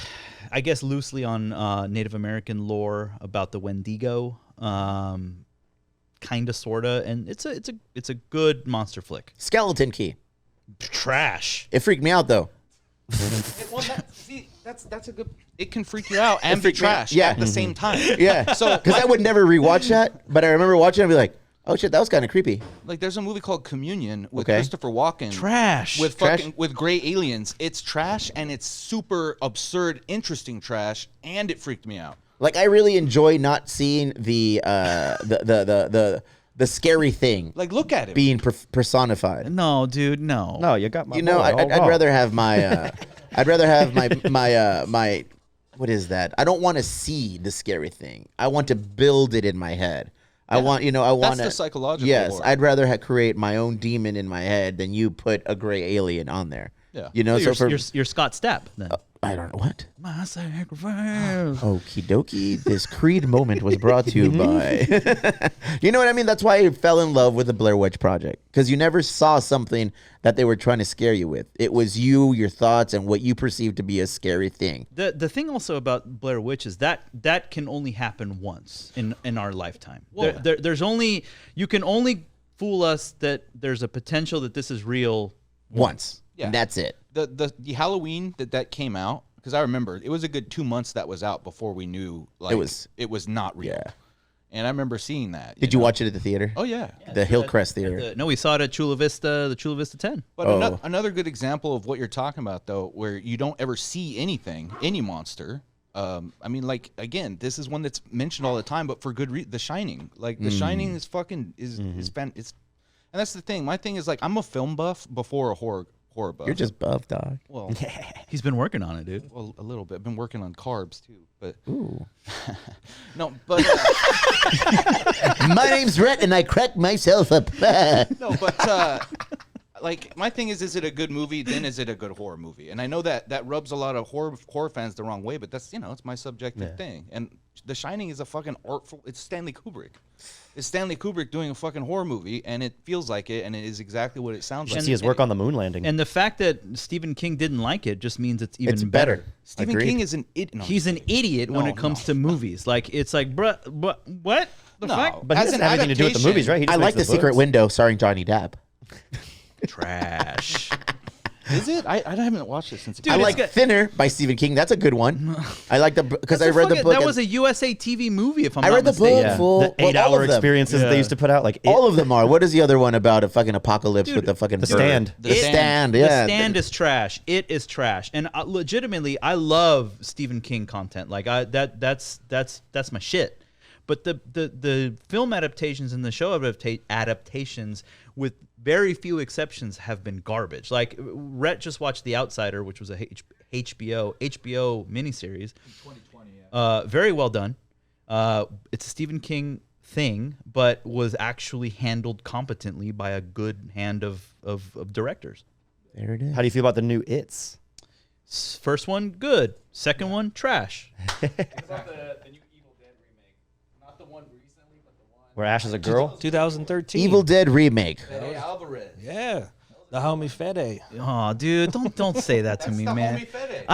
I guess, loosely on Native American lore about the Wendigo. Kinda, sorta, and it's a good monster flick. Skeleton Key. Trash. It freaked me out though. That's a good. It can freak you out and be freaked me out. trash Yeah. at the same time. Yeah. So Because I would never rewatch that, but I remember watching it and be like, oh shit, that was kind of creepy. like there's a movie called Communion with Okay. Christopher Walken. Trash. With Trash? fucking with gray aliens. It's trash and it's super absurd, interesting trash, and it freaked me out. Like I really enjoy not seeing the scary thing Like look at it. being personified. No, dude, no. No, you got my. You know, boy all I'd wrong. rather have my my what is that? I don't want to see the scary thing. I want to build it in my head. I want That's to the psychological Yes, horror. I'd rather create my own demon in my head than you put a gray alien on there. Yeah. You know, So so you're, for you're Scott Stapp then. I don't know what. My sacrifice. Okie dokie. This Creed moment was brought to you by. You know what I mean? That's why I fell in love with the Blair Witch Project. Because you never saw something that they were trying to scare you with. It was you, your thoughts, and what you perceived to be a scary thing. The thing also about Blair Witch is that can only happen once in our lifetime. Well- There's only you can only fool us that there's a potential that this is real Once. Yeah. And that's it. The Halloween that came out, because I remember it was a good 2 months that was out before we knew like it was not real. Yeah. And I remember seeing that. Did you watch it at the theater? Oh yeah. The Hillcrest Theater. No, we saw it at Chula Vista, the Chula Vista 10. But Oh. another good example of what you're talking about, though, where you don't ever see anything, any monster. I mean, like again, this is one that's mentioned all the time, but for good reason. The Shining, like The Shining, is fucking is fan. It's And that's the thing. My thing is like I'm a film buff before a horror buff. You're just buff, dog. well, He's been working on it, dude. well, a little bit. I've been working on carbs too, but Ooh. no, but My name's Rhett, and I crack myself up. no, but like my thing is it a good movie? Then is it a good horror movie? And I know that rubs a lot of horror fans the wrong way, but that's it's my subjective thing. And The Shining is a fucking artful. It's Stanley Kubrick. It's Stanley Kubrick doing a fucking horror movie, and it feels like it, and it is exactly what it sounds You like. should see his work on the moon landing. And the fact that Stephen King didn't like it just means it's even It's better. Stephen Agreed. King is an idiot. No, He's an idiot when it comes to movies. Like it's like, bruh, what the fuck? But it As doesn't an have anything to do with the movies, right? He just I like makes The Secret books. Window starring Johnny Depp. Trash. Is it? I haven't watched it since. Dude, I it's like got- Thinner by Stephen King. That's a good one. I like the because I read the book. That and was a USA TV movie. If I'm I not read the mistaken. book. Yeah, Fool. the Well, 8-hour all of them. experiences that they used to put out, like All of them are. What is the other one about? A fucking apocalypse with the fucking The bird? Stand. The Stand. Yeah. The Stand is trash. It is trash. And legitimately, I love Stephen King content. Like that's my shit. But the film adaptations and the show adaptations, with very few exceptions, have been garbage. Like Rhett just watched The Outsider, which was a HBO miniseries. 2020, very well done. It's a Stephen King thing, but was actually handled competently by a good hand of directors. There it is. How do you feel about the new It's? First one, good. Second one, trash. What about the new Evil Dead remake? Not the one recently, but the one. Where Ash is a girl? 2013. Evil Dead remake. Fede Alvarez. Yeah. The homie Fede. Oh, dude, don't say that to me, the man. homie Fede.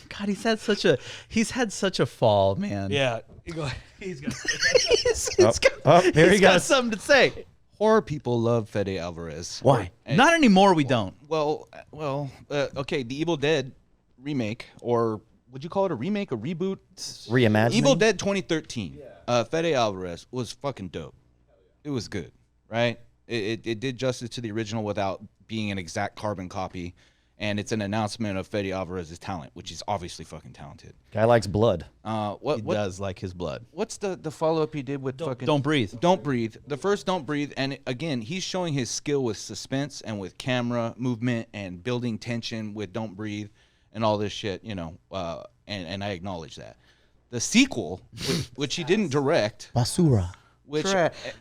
God, he's had such a fall, man. Yeah. He's got Here he He's got goes. something to say. Horror people love Fede Alvarez. Why? Not anymore. We don't. Well, okay. The Evil Dead remake, or would you call it a remake, a reboot? Reimagining? Evil Dead 2013. Fede Alvarez was fucking dope. It was good, right? It did justice to the original without being an exact carbon copy, and it's an announcement of Fede Alvarez's talent, which is obviously fucking talented. Guy likes blood. What He does like his blood. What's the follow up he did with fucking Don't breathe. Don't Breathe. The first Don't Breathe, and again, he's showing his skill with suspense and with camera movement and building tension with Don't Breathe and all this shit, and I acknowledge that. The sequel, which he didn't direct, Basura. which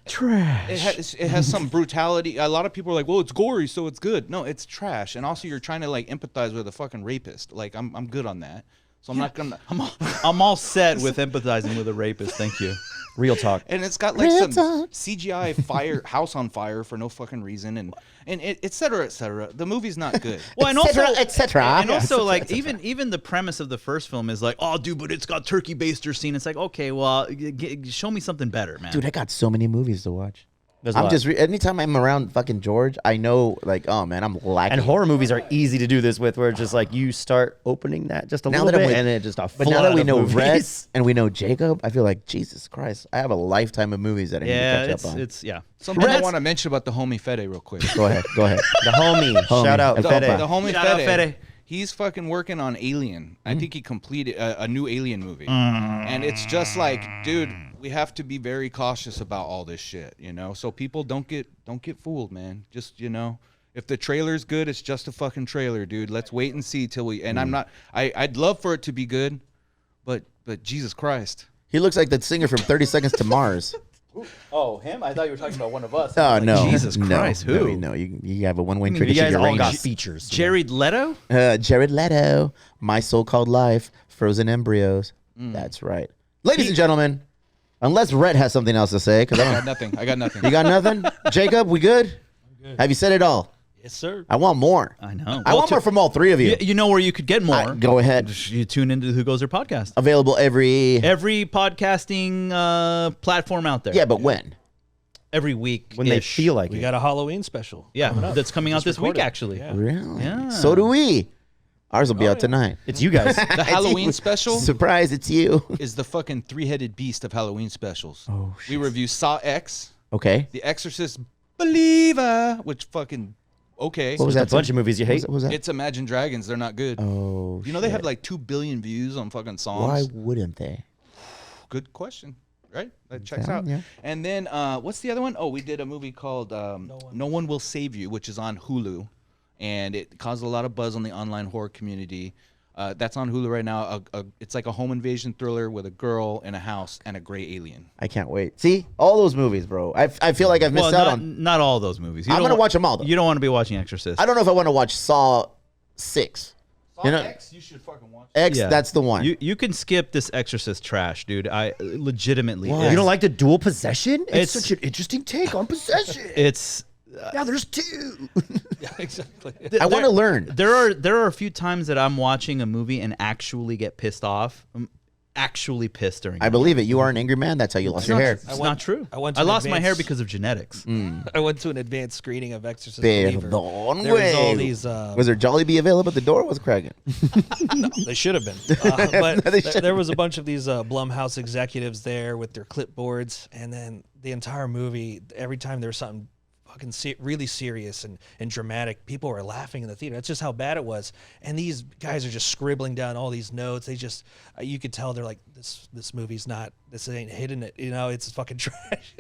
Trash. it has some brutality. A lot of people are like, "Well, it's gory, so it's good." No, it's trash. And also, you're trying to like empathize with a fucking rapist. Like, I'm good on that, so I'm not gonna. I'm all set with empathizing with a rapist. Thank you. Real talk. And it's got like some CGI house on fire for no fucking reason, and et cetera, et cetera. The movie's not good. Well, and Et cetera, also, et cetera. and also, like even the premise of the first film is like, oh, dude, but it's got turkey baster scene. It's like, okay, well, show me something better, man. Dude, I got so many movies to watch. There's a I'm lot. just anytime I'm around fucking George, I know like, oh man, I'm lacking. And horror movies are easy to do this with, where it's just like you start opening that just a Now little that I'm bit, with- and it just a But now that flood we of know movies. Red and we know Jacob, I feel like Jesus Christ, I have a lifetime of movies that I need yeah, to catch up on. it's yeah. Something I Reds- want to mention about the homie Fede real quick. Go ahead, go ahead. The homie. Shout out, The- The, Fede. the homie Shout out Fede, Fede. he's fucking working on Alien. I think he completed a new Alien movie, and it's just like, dude, we have to be very cautious about all this shit, So people don't get fooled, man. Just if the trailer's good, it's just a fucking trailer, dude. Let's wait and see till we. And I'm not. I'd love for it to be good, but Jesus Christ. He looks like the singer from 30 Seconds to Mars. Oh, him? I thought you were talking about one of us. Oh no, Jesus no, Christ, no, who? No, you have a one-way You ticket to guys your all range. got features. Jared Leto? Jared Leto, My So-Called Life, Frozen Embryos. That's right, ladies and gentlemen. Unless Rhett has something else to say, because I got nothing. I got nothing. you got nothing. Jacob, we good? Have you said it all? Yes, sir. I want more. I know. I want more from all three of you. You know where you could get more? Go ahead. You tune into the Who Goes There podcast. Available every. Every podcasting platform out there. Yeah, but when? Every week. when they feel like We it. got a Halloween special. Yeah, that's coming out this week, recorded. actually. Yeah. Really? Yeah. So do we. Ours will be out tonight. It's you guys. The Halloween special Surprise! It's you. is the fucking three-headed beast of Halloween specials. Oh, shit. We review Saw X, Okay. The Exorcist Believer, which fucking okay. What was There's that? a bunch of movies you hate. What was that? It's Imagine Dragons. They're not good. Oh. They have shit. like 2 billion views on fucking songs. Why wouldn't they? Good question. right? That checks Yeah, out. yeah. And then what's the other one? Oh, we did a movie called No One Will Save You, which is on Hulu, and it caused a lot of buzz on the online horror community. That's on Hulu right now. It's like a home invasion thriller with a girl in a house and a gray alien. I can't wait. See, all those movies, bro. I feel like I've missed out on. not all those movies. I'm gonna watch them all, though. You don't want to be watching Exorcist. I don't know if I want to watch Saw 6. You know, X, you should fucking watch. X, that's the one. You can skip this Exorcist trash, dude. I legitimately. You don't like the dual possession? It's It's- such an interesting take on possession. It's. Now there's two. Yeah, exactly. I want to learn. There are a few times that I'm watching a movie and actually get pissed off. I'm actually pissed during. I believe it. You are an angry man. That's how you lost your hair. It's not true. I went I to lost my hair advance- because of genetics. I went to an advanced screening of Exorcist Believer. Perdón, There was all güey. these. Was there Jollibee available at the door? Was cracking? They should have been. But They should there was a bunch of these Blumhouse executives there with their clipboards, and then the entire movie, every time there was something fucking really serious and dramatic, people were laughing in the theater. That's just how bad it was. And these guys are just scribbling down all these notes. They just, you could tell they're like, this movie's not, this ain't hitting it. You know, it's fucking trash.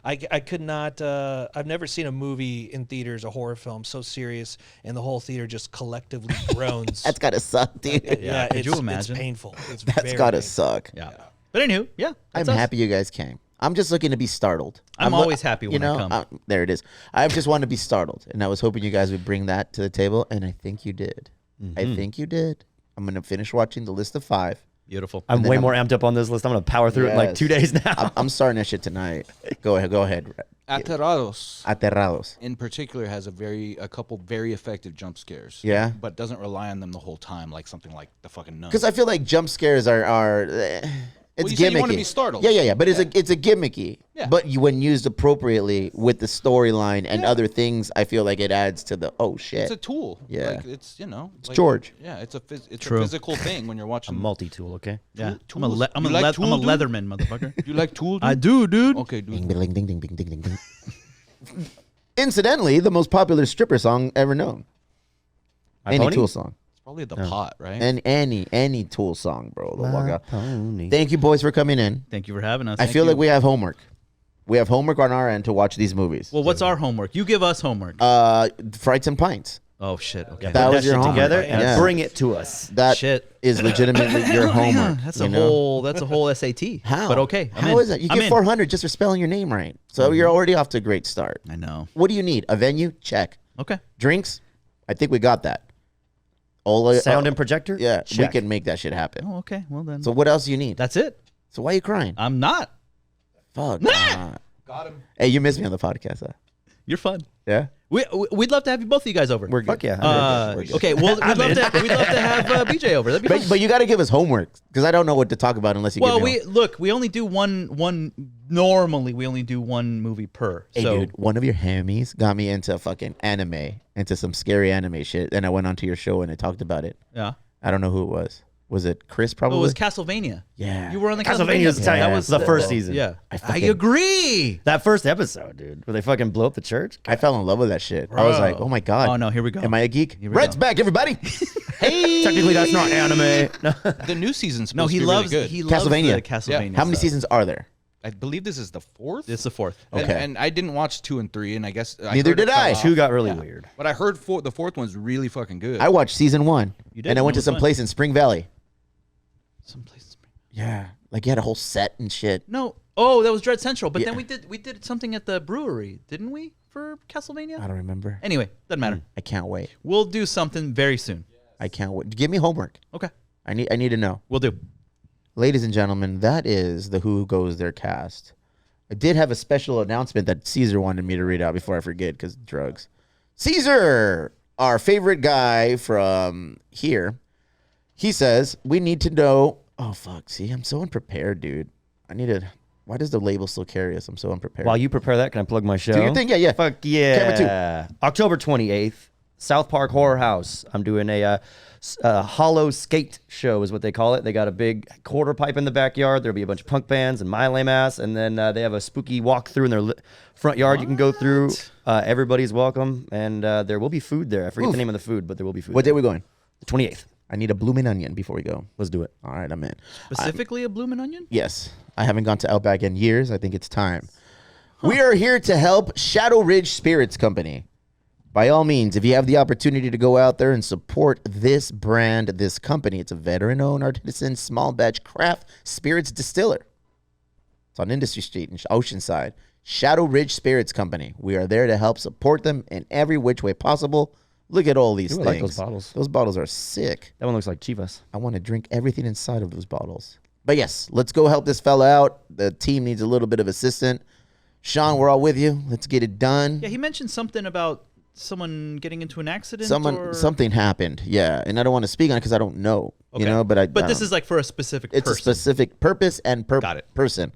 I could not, I've never seen a movie in theaters, a horror film, so serious, and the whole theater just collectively groans. That's gotta suck, dude. Yeah, could you it's imagine? painful. It's That's very gotta painful. suck. Yeah. But anywho, yeah. I'm that's us. happy you guys came. I'm just looking to be startled. I'm always happy when I you know, come. there it is. I just wanted to be startled, and I was hoping you guys would bring that to the table, and I think you did. I think you did. I'm gonna finish watching the list of 5. Beautiful. I'm then way I'm- more amped up on this list. I'm gonna power through it in like Yes. 2 days now. I'm starting that shit tonight. Go ahead. Aterrados, Aterrados. in particular, has a couple very effective jump scares. Yeah? But doesn't rely on them the whole time like something like the fucking Nun. Because I feel like jump scares are it's you gimmicky. said you wanna be startled. Yeah. But it's a gimmicky. Yeah. But when used appropriately with the storyline and other things, I feel like it adds to the shit. It's a tool. Yeah. Like, it's, it's George. Yeah, it's a True. physical thing when you're watching. Multi-tool, okay? Yeah. Tools. I'm a, You like I'm a Tool, dude? Leatherman, motherfucker. You like Tool? I do, dude. Okay, dude. Ding, ding, ding, ding, ding, ding, ding, ding. Incidentally, the most popular stripper song ever known. My Any Pony? Tool song. It's probably the pot, right? And any Tool song, bro. The My walkout. Pony. Thank you, boys, for coming in. Thank you for having us. I Thank feel you. like we have homework. We have homework on our end to watch these movies. Well, what's our homework? You give us homework. Frights and Pints. Oh shit. Okay. That Put was your shit homework. together and Yeah. bring it to us. That Shit. is legitimately your homework. That's you a know? whole. That's a whole SAT. How? But okay. I'm How in. is that? You I'm get in. 400 just for spelling your name right. So you're already off to a great start. I know. What do you need? A venue? Check. Okay. Drinks? I think we got that. Ola, Sound and projector? Yeah, Check. we can make that shit happen. Oh, okay. Well then. So what else do you need? That's it. So why are you crying? I'm not. Fuck. Got him. Hey, you missed me on the podcast, huh? You're fun. Yeah? We'd love to have you both of you guys over. We're good. Fuck yeah. We're good. Okay. Well, we'd love to have BJ over. That'd be fun. But you got to give us homework because I don't know what to talk about unless you Well, give me we only do one. Normally, we only do one movie per. Hey, so dude, one of your homies got me into fucking anime, into some scary anime shit. Then I went onto your show and I talked about it. yeah. I don't know who it was. Was it Chris? Oh, Probably. it was Castlevania. Yeah. You were on the Castlevania was Castlevania. tight. That Yeah, was the first season. Yeah. I I fucking- agree. That first episode, dude, where they fucking blew up the church. I fell in love with that shit. I was like, oh my god. Oh no, here we go. Am I a geek? Here we Red's go. back, everybody. Hey. Technically, that's not anime. The new season's No, supposed he to be loves really good. he loves Castlevania. the Castlevania. How many stuff. seasons are there? I believe this is the 4th. It's the 4th. Okay. And I didn't watch 2 and 3, and I guess Neither heard it did fell I. off. 2 got really weird. But I heard the 4th one's really fucking good. I watched season 1. You did? And I went It to was some fun. place in Spring Valley. Some places. Yeah. Like you had a whole set and shit. No. Oh, that was Dread Central. But Yeah. then we did something at the brewery, didn't we? For Castlevania. I don't remember. Anyway, doesn't matter. I can't wait. We'll do something very soon. I can't wait. Give me homework. Okay. I need to know. We'll do. Ladies and gentlemen, that is the Who Goes There cast. I did have a special announcement that Caesar wanted me to read out before I forget because drugs. Caesar, our favorite guy from here, he says, we need to know. Oh, fuck. See, I'm so unprepared, dude. Why does the label still carry us? I'm so unprepared. While you prepare that, can I plug my show? Do your thing? Yeah. Fuck yeah. Camera October 28th, South Park Horror House. I'm doing a hollow skate show is what they call it. They got a big quarter pipe in the backyard. There'll be a bunch of punk bands and my lame ass. And then they have a spooky walkthrough in their front yard you can go through. Everybody's welcome. And there will be food there. I forget the name of the food, but there will be food. What day there. are we going? The 28th. I need a blooming onion before we go. Let's do it. All right, I'm in. Specifically a bloomin' onion? Yes, I haven't gone to Outback in years. I think it's time. We are here to help Shadow Ridge Spirits Company. By all means, if you have the opportunity to go out there and support this brand, this company, it's a veteran-owned, artisan, small batch craft spirits distiller. It's on Industry Street in Oceanside. Shadow Ridge Spirits Company. We are there to help support them in every which way possible. Look at all these Ooh, I things. like those bottles. Those bottles are sick. That one looks like Chivas. I want to drink everything inside of those bottles. But yes, let's go help this fella out. The team needs a little bit of assistance. Sean, we're all with you. Let's get it done. Yeah, he mentioned something about someone getting into an accident. Or... Something happened. Yeah, and I don't want to speak on it because I don't know. Okay. You know, but this is like for a specific it's person. a specific purpose and Got it. person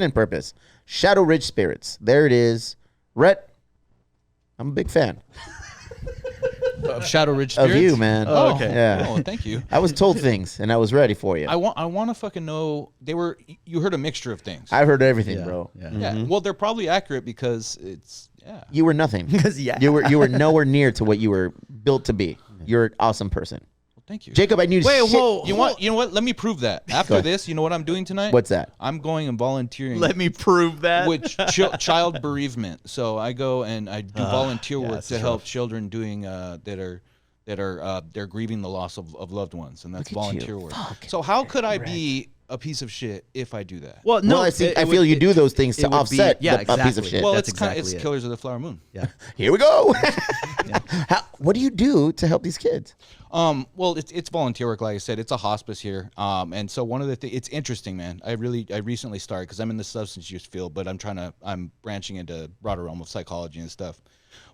and purpose. Shadow Ridge Spirits. There it is. Rhett, I'm a big fan Of Shadow Ridge of Spirits? you, man. Oh, okay. Yeah. Oh, thank you. I was told things and I was ready for you. I want to fucking know. You heard a mixture of things. I've heard everything, Yeah, bro. yeah. Yeah. Well, they're probably accurate because it's You were nothing. Yeah. You were nowhere near to what you were built to be. You're an awesome person. Well, thank you. Jacob, I knew Wait, shit. whoa. You know what? Let me prove that. After this, you know what I'm doing tonight? What's that? I'm going and volunteering. Let me prove that. with child bereavement. So I go and I do volunteer work to help children doing they're grieving the loss of loved ones, and that's Look at you. volunteer work. So how could I be a piece of shit if I do that? Well, no, I feel you do those things to it would be- offset yeah, a piece of exactly. shit. Well, That's it's kind of exactly it. Killers of the Flower Moon. Yeah. Here we go. What do you do to help these kids? Well, it's volunteer work, like I said. It's a hospice here, and so one of the things, it's interesting, man. I recently started because I'm in the substance use field, but I'm branching into broader realm of psychology and stuff.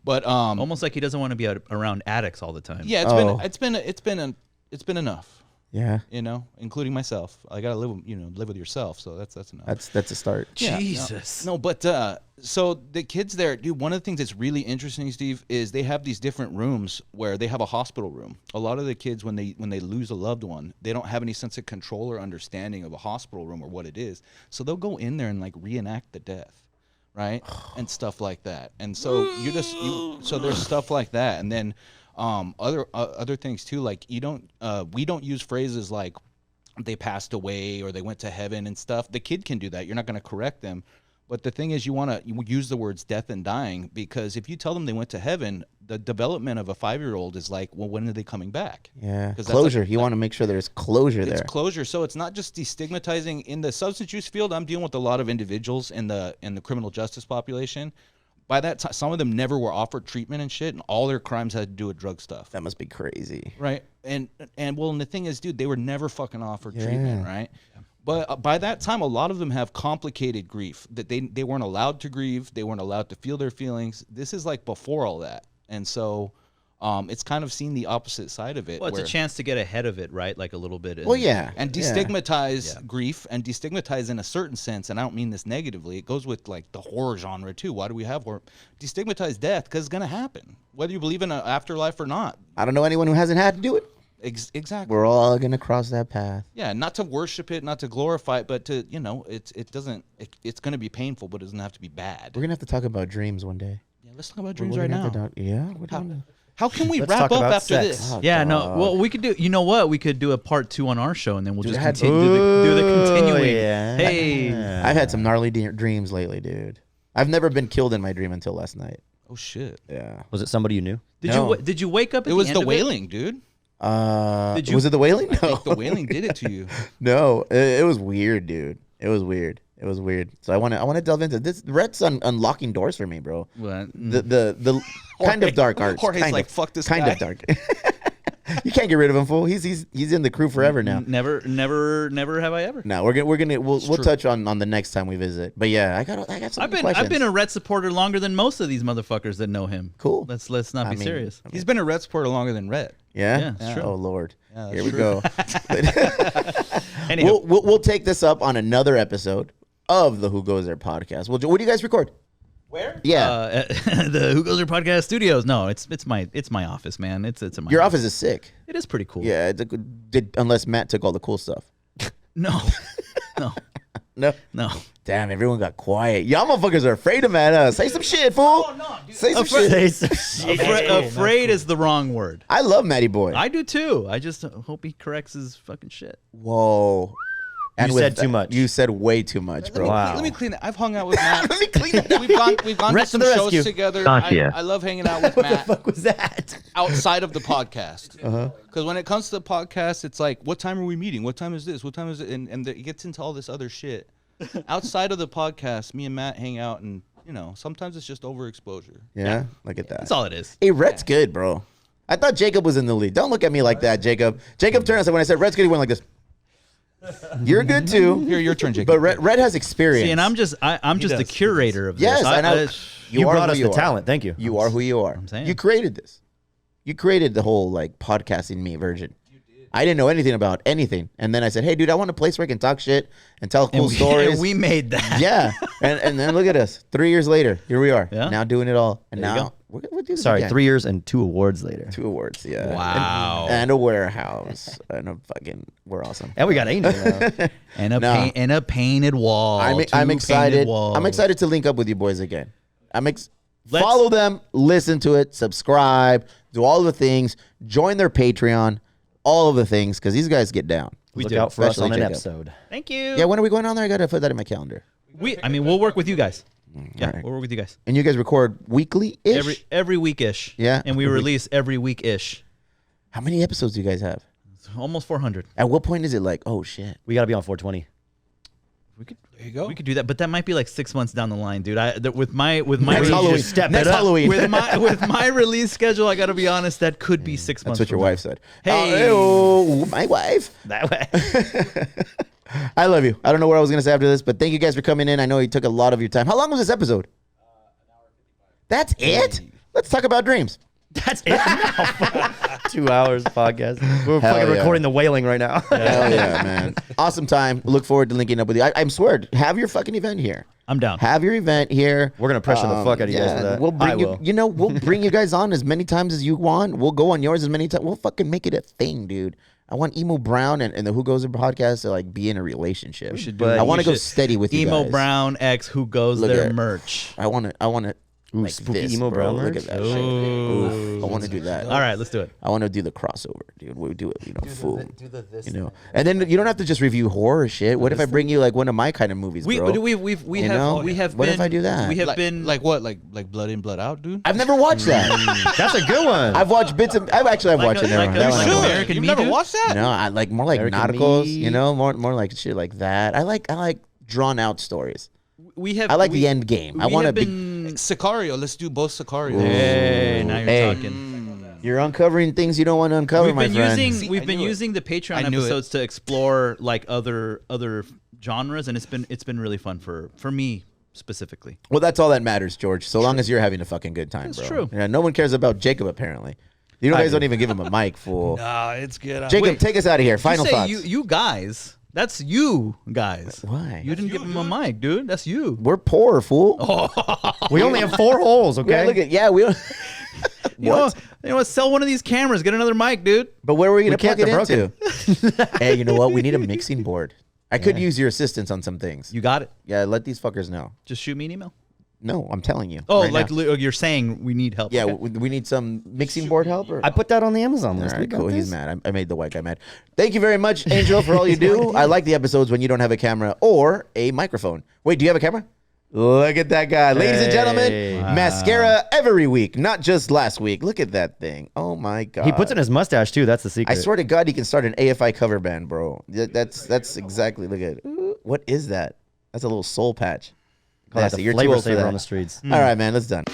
But Almost like he doesn't want to be around addicts all the time. yeah, it's been enough. Yeah, You know, including myself. I gotta live with yourself. So that's enough. that's a start. Yeah, Jesus. No, but so the kids there, dude, one of the things that's really interesting, Steve, is they have these different rooms where they have a hospital room. A lot of the kids, when they lose a loved one, they don't have any sense of control or understanding of a hospital room or what it is. So they'll go in there and like reenact the death, right? And stuff like that. And so so there's stuff like that. And then other things too, like we don't use phrases like they passed away or they went to heaven and stuff. The kid can do that. You're not going to correct them. But the thing is, you use the words death and dying, because if you tell them they went to heaven, the development of a 5-year-old is like, well, when are they coming back? Yeah, 'Cause that's closure. like- You want to make sure there's closure It's there. closure. So it's not just destigmatizing. In the substance use field, I'm dealing with a lot of individuals in the criminal justice population. By that time, some of them never were offered treatment and shit, and all their crimes had to do with drug stuff. That must be crazy. Right. And the thing is, dude, they were never fucking offered treatment, right? But by that time, a lot of them have complicated grief that they weren't allowed to grieve. They weren't allowed to feel their feelings. This is like before all that. And so it's kind of seen the opposite side of it. Well, it's where- a chance to get ahead of it, right? Like a little bit. Well, yeah. and destigmatize grief, and destigmatize in a certain sense, and I don't mean this negatively. It goes with like the horror genre too. Why do we have horror? Destigmatize death because it's gonna happen, whether you believe in an afterlife or not. I don't know anyone who hasn't had to do it. Exactly. We're all gonna cross that path. Yeah, not to worship it, not to glorify it, but to it's gonna be painful, but it doesn't have to be bad. We're gonna have to talk about dreams one day. Yeah, let's talk about dreams We're right gonna have now. to talk- we're gonna- How can we Let's wrap talk up about after sex. this? Oh, Yeah, no. God. Well, we could do. You know what? We could do a part 2 on our show, and then we'll just had- continue do the continuing. yeah. Hey, I've had some gnarly dreams lately, dude. I've never been killed in my dream until last night. Oh shit! Yeah. Was it somebody you knew? did you wake up? At It was the the end of it? Wailing, dude. Did you- Was it the Wailing? No. I think the Wailing did it to you. No, it was weird, dude. It was weird. So I want to delve into this. Rhett's unlocking doors for me, bro. What? The kind of dark arts. Jorge's kind like, of, fuck this kind guy. of dark. You can't get rid of him, fool. He's in the crew forever now. Never have I ever. No, we'll touch on the next time we visit. But yeah, I got some I've questions. been a Rhett supporter longer than most of these motherfuckers that know him. Cool. Let's not be mean, serious. He's been a Red supporter longer than Red. Yeah, Yeah, it's true. Oh Lord, Yeah, that's here we true. go. Anyhow, We'll take this up on another episode of the Who Goes There podcast. What do you guys record? where? Yeah, The Who Goes There podcast studios. No, it's my office, man. It's in my your house. office is sick. It is pretty cool. Yeah, unless Matt took all the cool stuff. No. No. No, No. Damn, everyone got quiet. Y'all motherfuckers are afraid of Matt. Say some shit, fool. Say some shit. Say some shit. Afraid is the wrong word. I love Matty Boy. I do too. I just hope he corrects his fucking shit. Whoa. You with said too much. You said way too much, bro. Let me clean that. I've hung out with Matt. Let me clean that up. We've gone to Rest some of the shows rescue. together. Gotcha. I love hanging out with Matt What was that? outside of the podcast. Because when it comes to the podcast, it's like, what time are we meeting? What time is this? What time is it? And it gets into all this other shit. Outside of the podcast, me and Matt hang out, and sometimes it's just overexposure. Yeah, look at that. That's all it is. Hey, Rhett's good, bro. I thought Jacob was in the lead. Don't look at me like that, Jacob. Jacob turned and said, when I said Rhett's good, he went like this. You're good too. Here, your turn, Jacob. But Rhett has experience. See, and I'm just the curator of this. Yes, I know. You are brought who us you the are. talent. Thank you. You are who you are. I'm saying. You created this. You created the whole like podcasting me version. I didn't know anything about anything, and then I said, "Hey, dude, I want a place where I can talk shit and tell cool stories." And we made that. Yeah, and then look at us. 3 years later, here we are. Yeah. Now doing it all, and There you now go. we're gonna do this Sorry, again. 3 years and 2 awards later. 2 awards. Yeah. Wow. And a warehouse and a fucking. We're awesome. And we got Angel now. And a No. and a painted wall. I'm Two excited. painted walls. I'm excited to link up with you boys again. Let's- Follow them, listen to it, subscribe, do all the things, join their Patreon, all of the things, because these guys get down. We Look do. out for us Especially on an Jacob. episode. Thank you. Yeah, when are we going on there? I gotta put that in my calendar. We'll work with you guys. Yeah, Alright. we'll work with you guys. And you guys record weekly ish. Every week-ish. Yeah, And we every week. release every week-ish. How many episodes do you guys have? Almost 400. At what point is it like, oh shit? We got to be on 420. There you go. We could do that, but that might be like 6 months down the line, dude. With my Next We Halloween. just step Next it up. Halloween. with my release schedule, I got to be honest, that could be 6 months. That's what your from now. wife said. Hey. Oh, my wife. That way. I love you. I don't know what I was gonna say after this, but thank you guys for coming in. I know you took a lot of your time. How long was this episode? That's it? Let's talk about dreams. That's it. No. 2 hours podcast. We're Hell fucking yeah. recording the Wailing right now. Hell yeah, man. Awesome time. Look forward to linking up with you. I swear, have your fucking event here. I'm down. Have your event here. We're gonna pressure the fuck out of you guys for that. We'll bring I you. will. You know, we'll bring you guys on as many times as you want. We'll go on yours as many times. We'll fucking make it a thing, dude. I want Emo Brown and the Who Goes There podcast to like be in a relationship. But I want to we go should- steady with you Emo guys. Brown X Who Goes Look There at- merch. I want to. Ooh, Like spooky this, Emo bro. Brown Look merch? at that shit. Oof. I want to do that. All right, let's do it. I want to do the crossover, dude. We do it, full. You know, and then you don't have to just review horror shit. What if I bring you like one of my kind of movies, We bro? have You know? we have What been, if I do that? We have like, been like what? Like Blood In, Blood Out, dude? I've never watched that. That's a good one. I've watched bits of. I've watched it. Never mind. That one I like don't. American You've Me, never dude? watched that? No, I like more like American nauticals. Me. You know, more like shit like that. I like drawn out stories. we have I like we- the end game. I we want to have be. been Sicario. Let's do both Sicario. Hey, now you're Hey. talking. You're uncovering things you don't want to uncover, We've my been friend. using See, we've I been knew it. using the Patreon I knew it. episodes to explore like other genres, and it's been really fun for me specifically. Well, that's all that matters, George. So long as you're having a fucking good time, That's bro. true. Yeah, no one cares about Jacob apparently. You guys don't even give him a mic, fool. Nah, it's good. Jacob, Wait, take us out of here. Final you say thoughts. you guys. That's you guys. Why? You didn't give him a mic, dude. That's you. We're poor, fool. We only have 4 holes, okay? Yeah, look at we don't. You know, sell one of these cameras. Get another mic, dude. But where are we gonna can't, plug it they're into? Hey, you know what? We need a mixing board. I could use your assistance on some things. You got it. Yeah, let these fuckers know. Just shoot me an email. No, I'm telling you. Oh, right like now. you're saying we need help. Yeah, Okay. we need some mixing board help. Or? I put that on the Amazon All list. We right, got cool. He's this. mad. I made the white guy mad. Thank you very much, Angel, for all you do. I like the episodes when you don't have a camera or a microphone. Wait, do you have a camera? Look at that guy. Ladies and gentlemen, Hey. mascara every week, not just last week. Look at that thing. Oh, my God. He puts in his mustache, too. That's the secret. I swear to God, he can start an AFI cover band, bro. That's exactly. Look at it. Ooh, what is that? That's a little soul patch. Call that Nasty. the You're too flavor old for saver that. on the streets. All right, man. Let's done.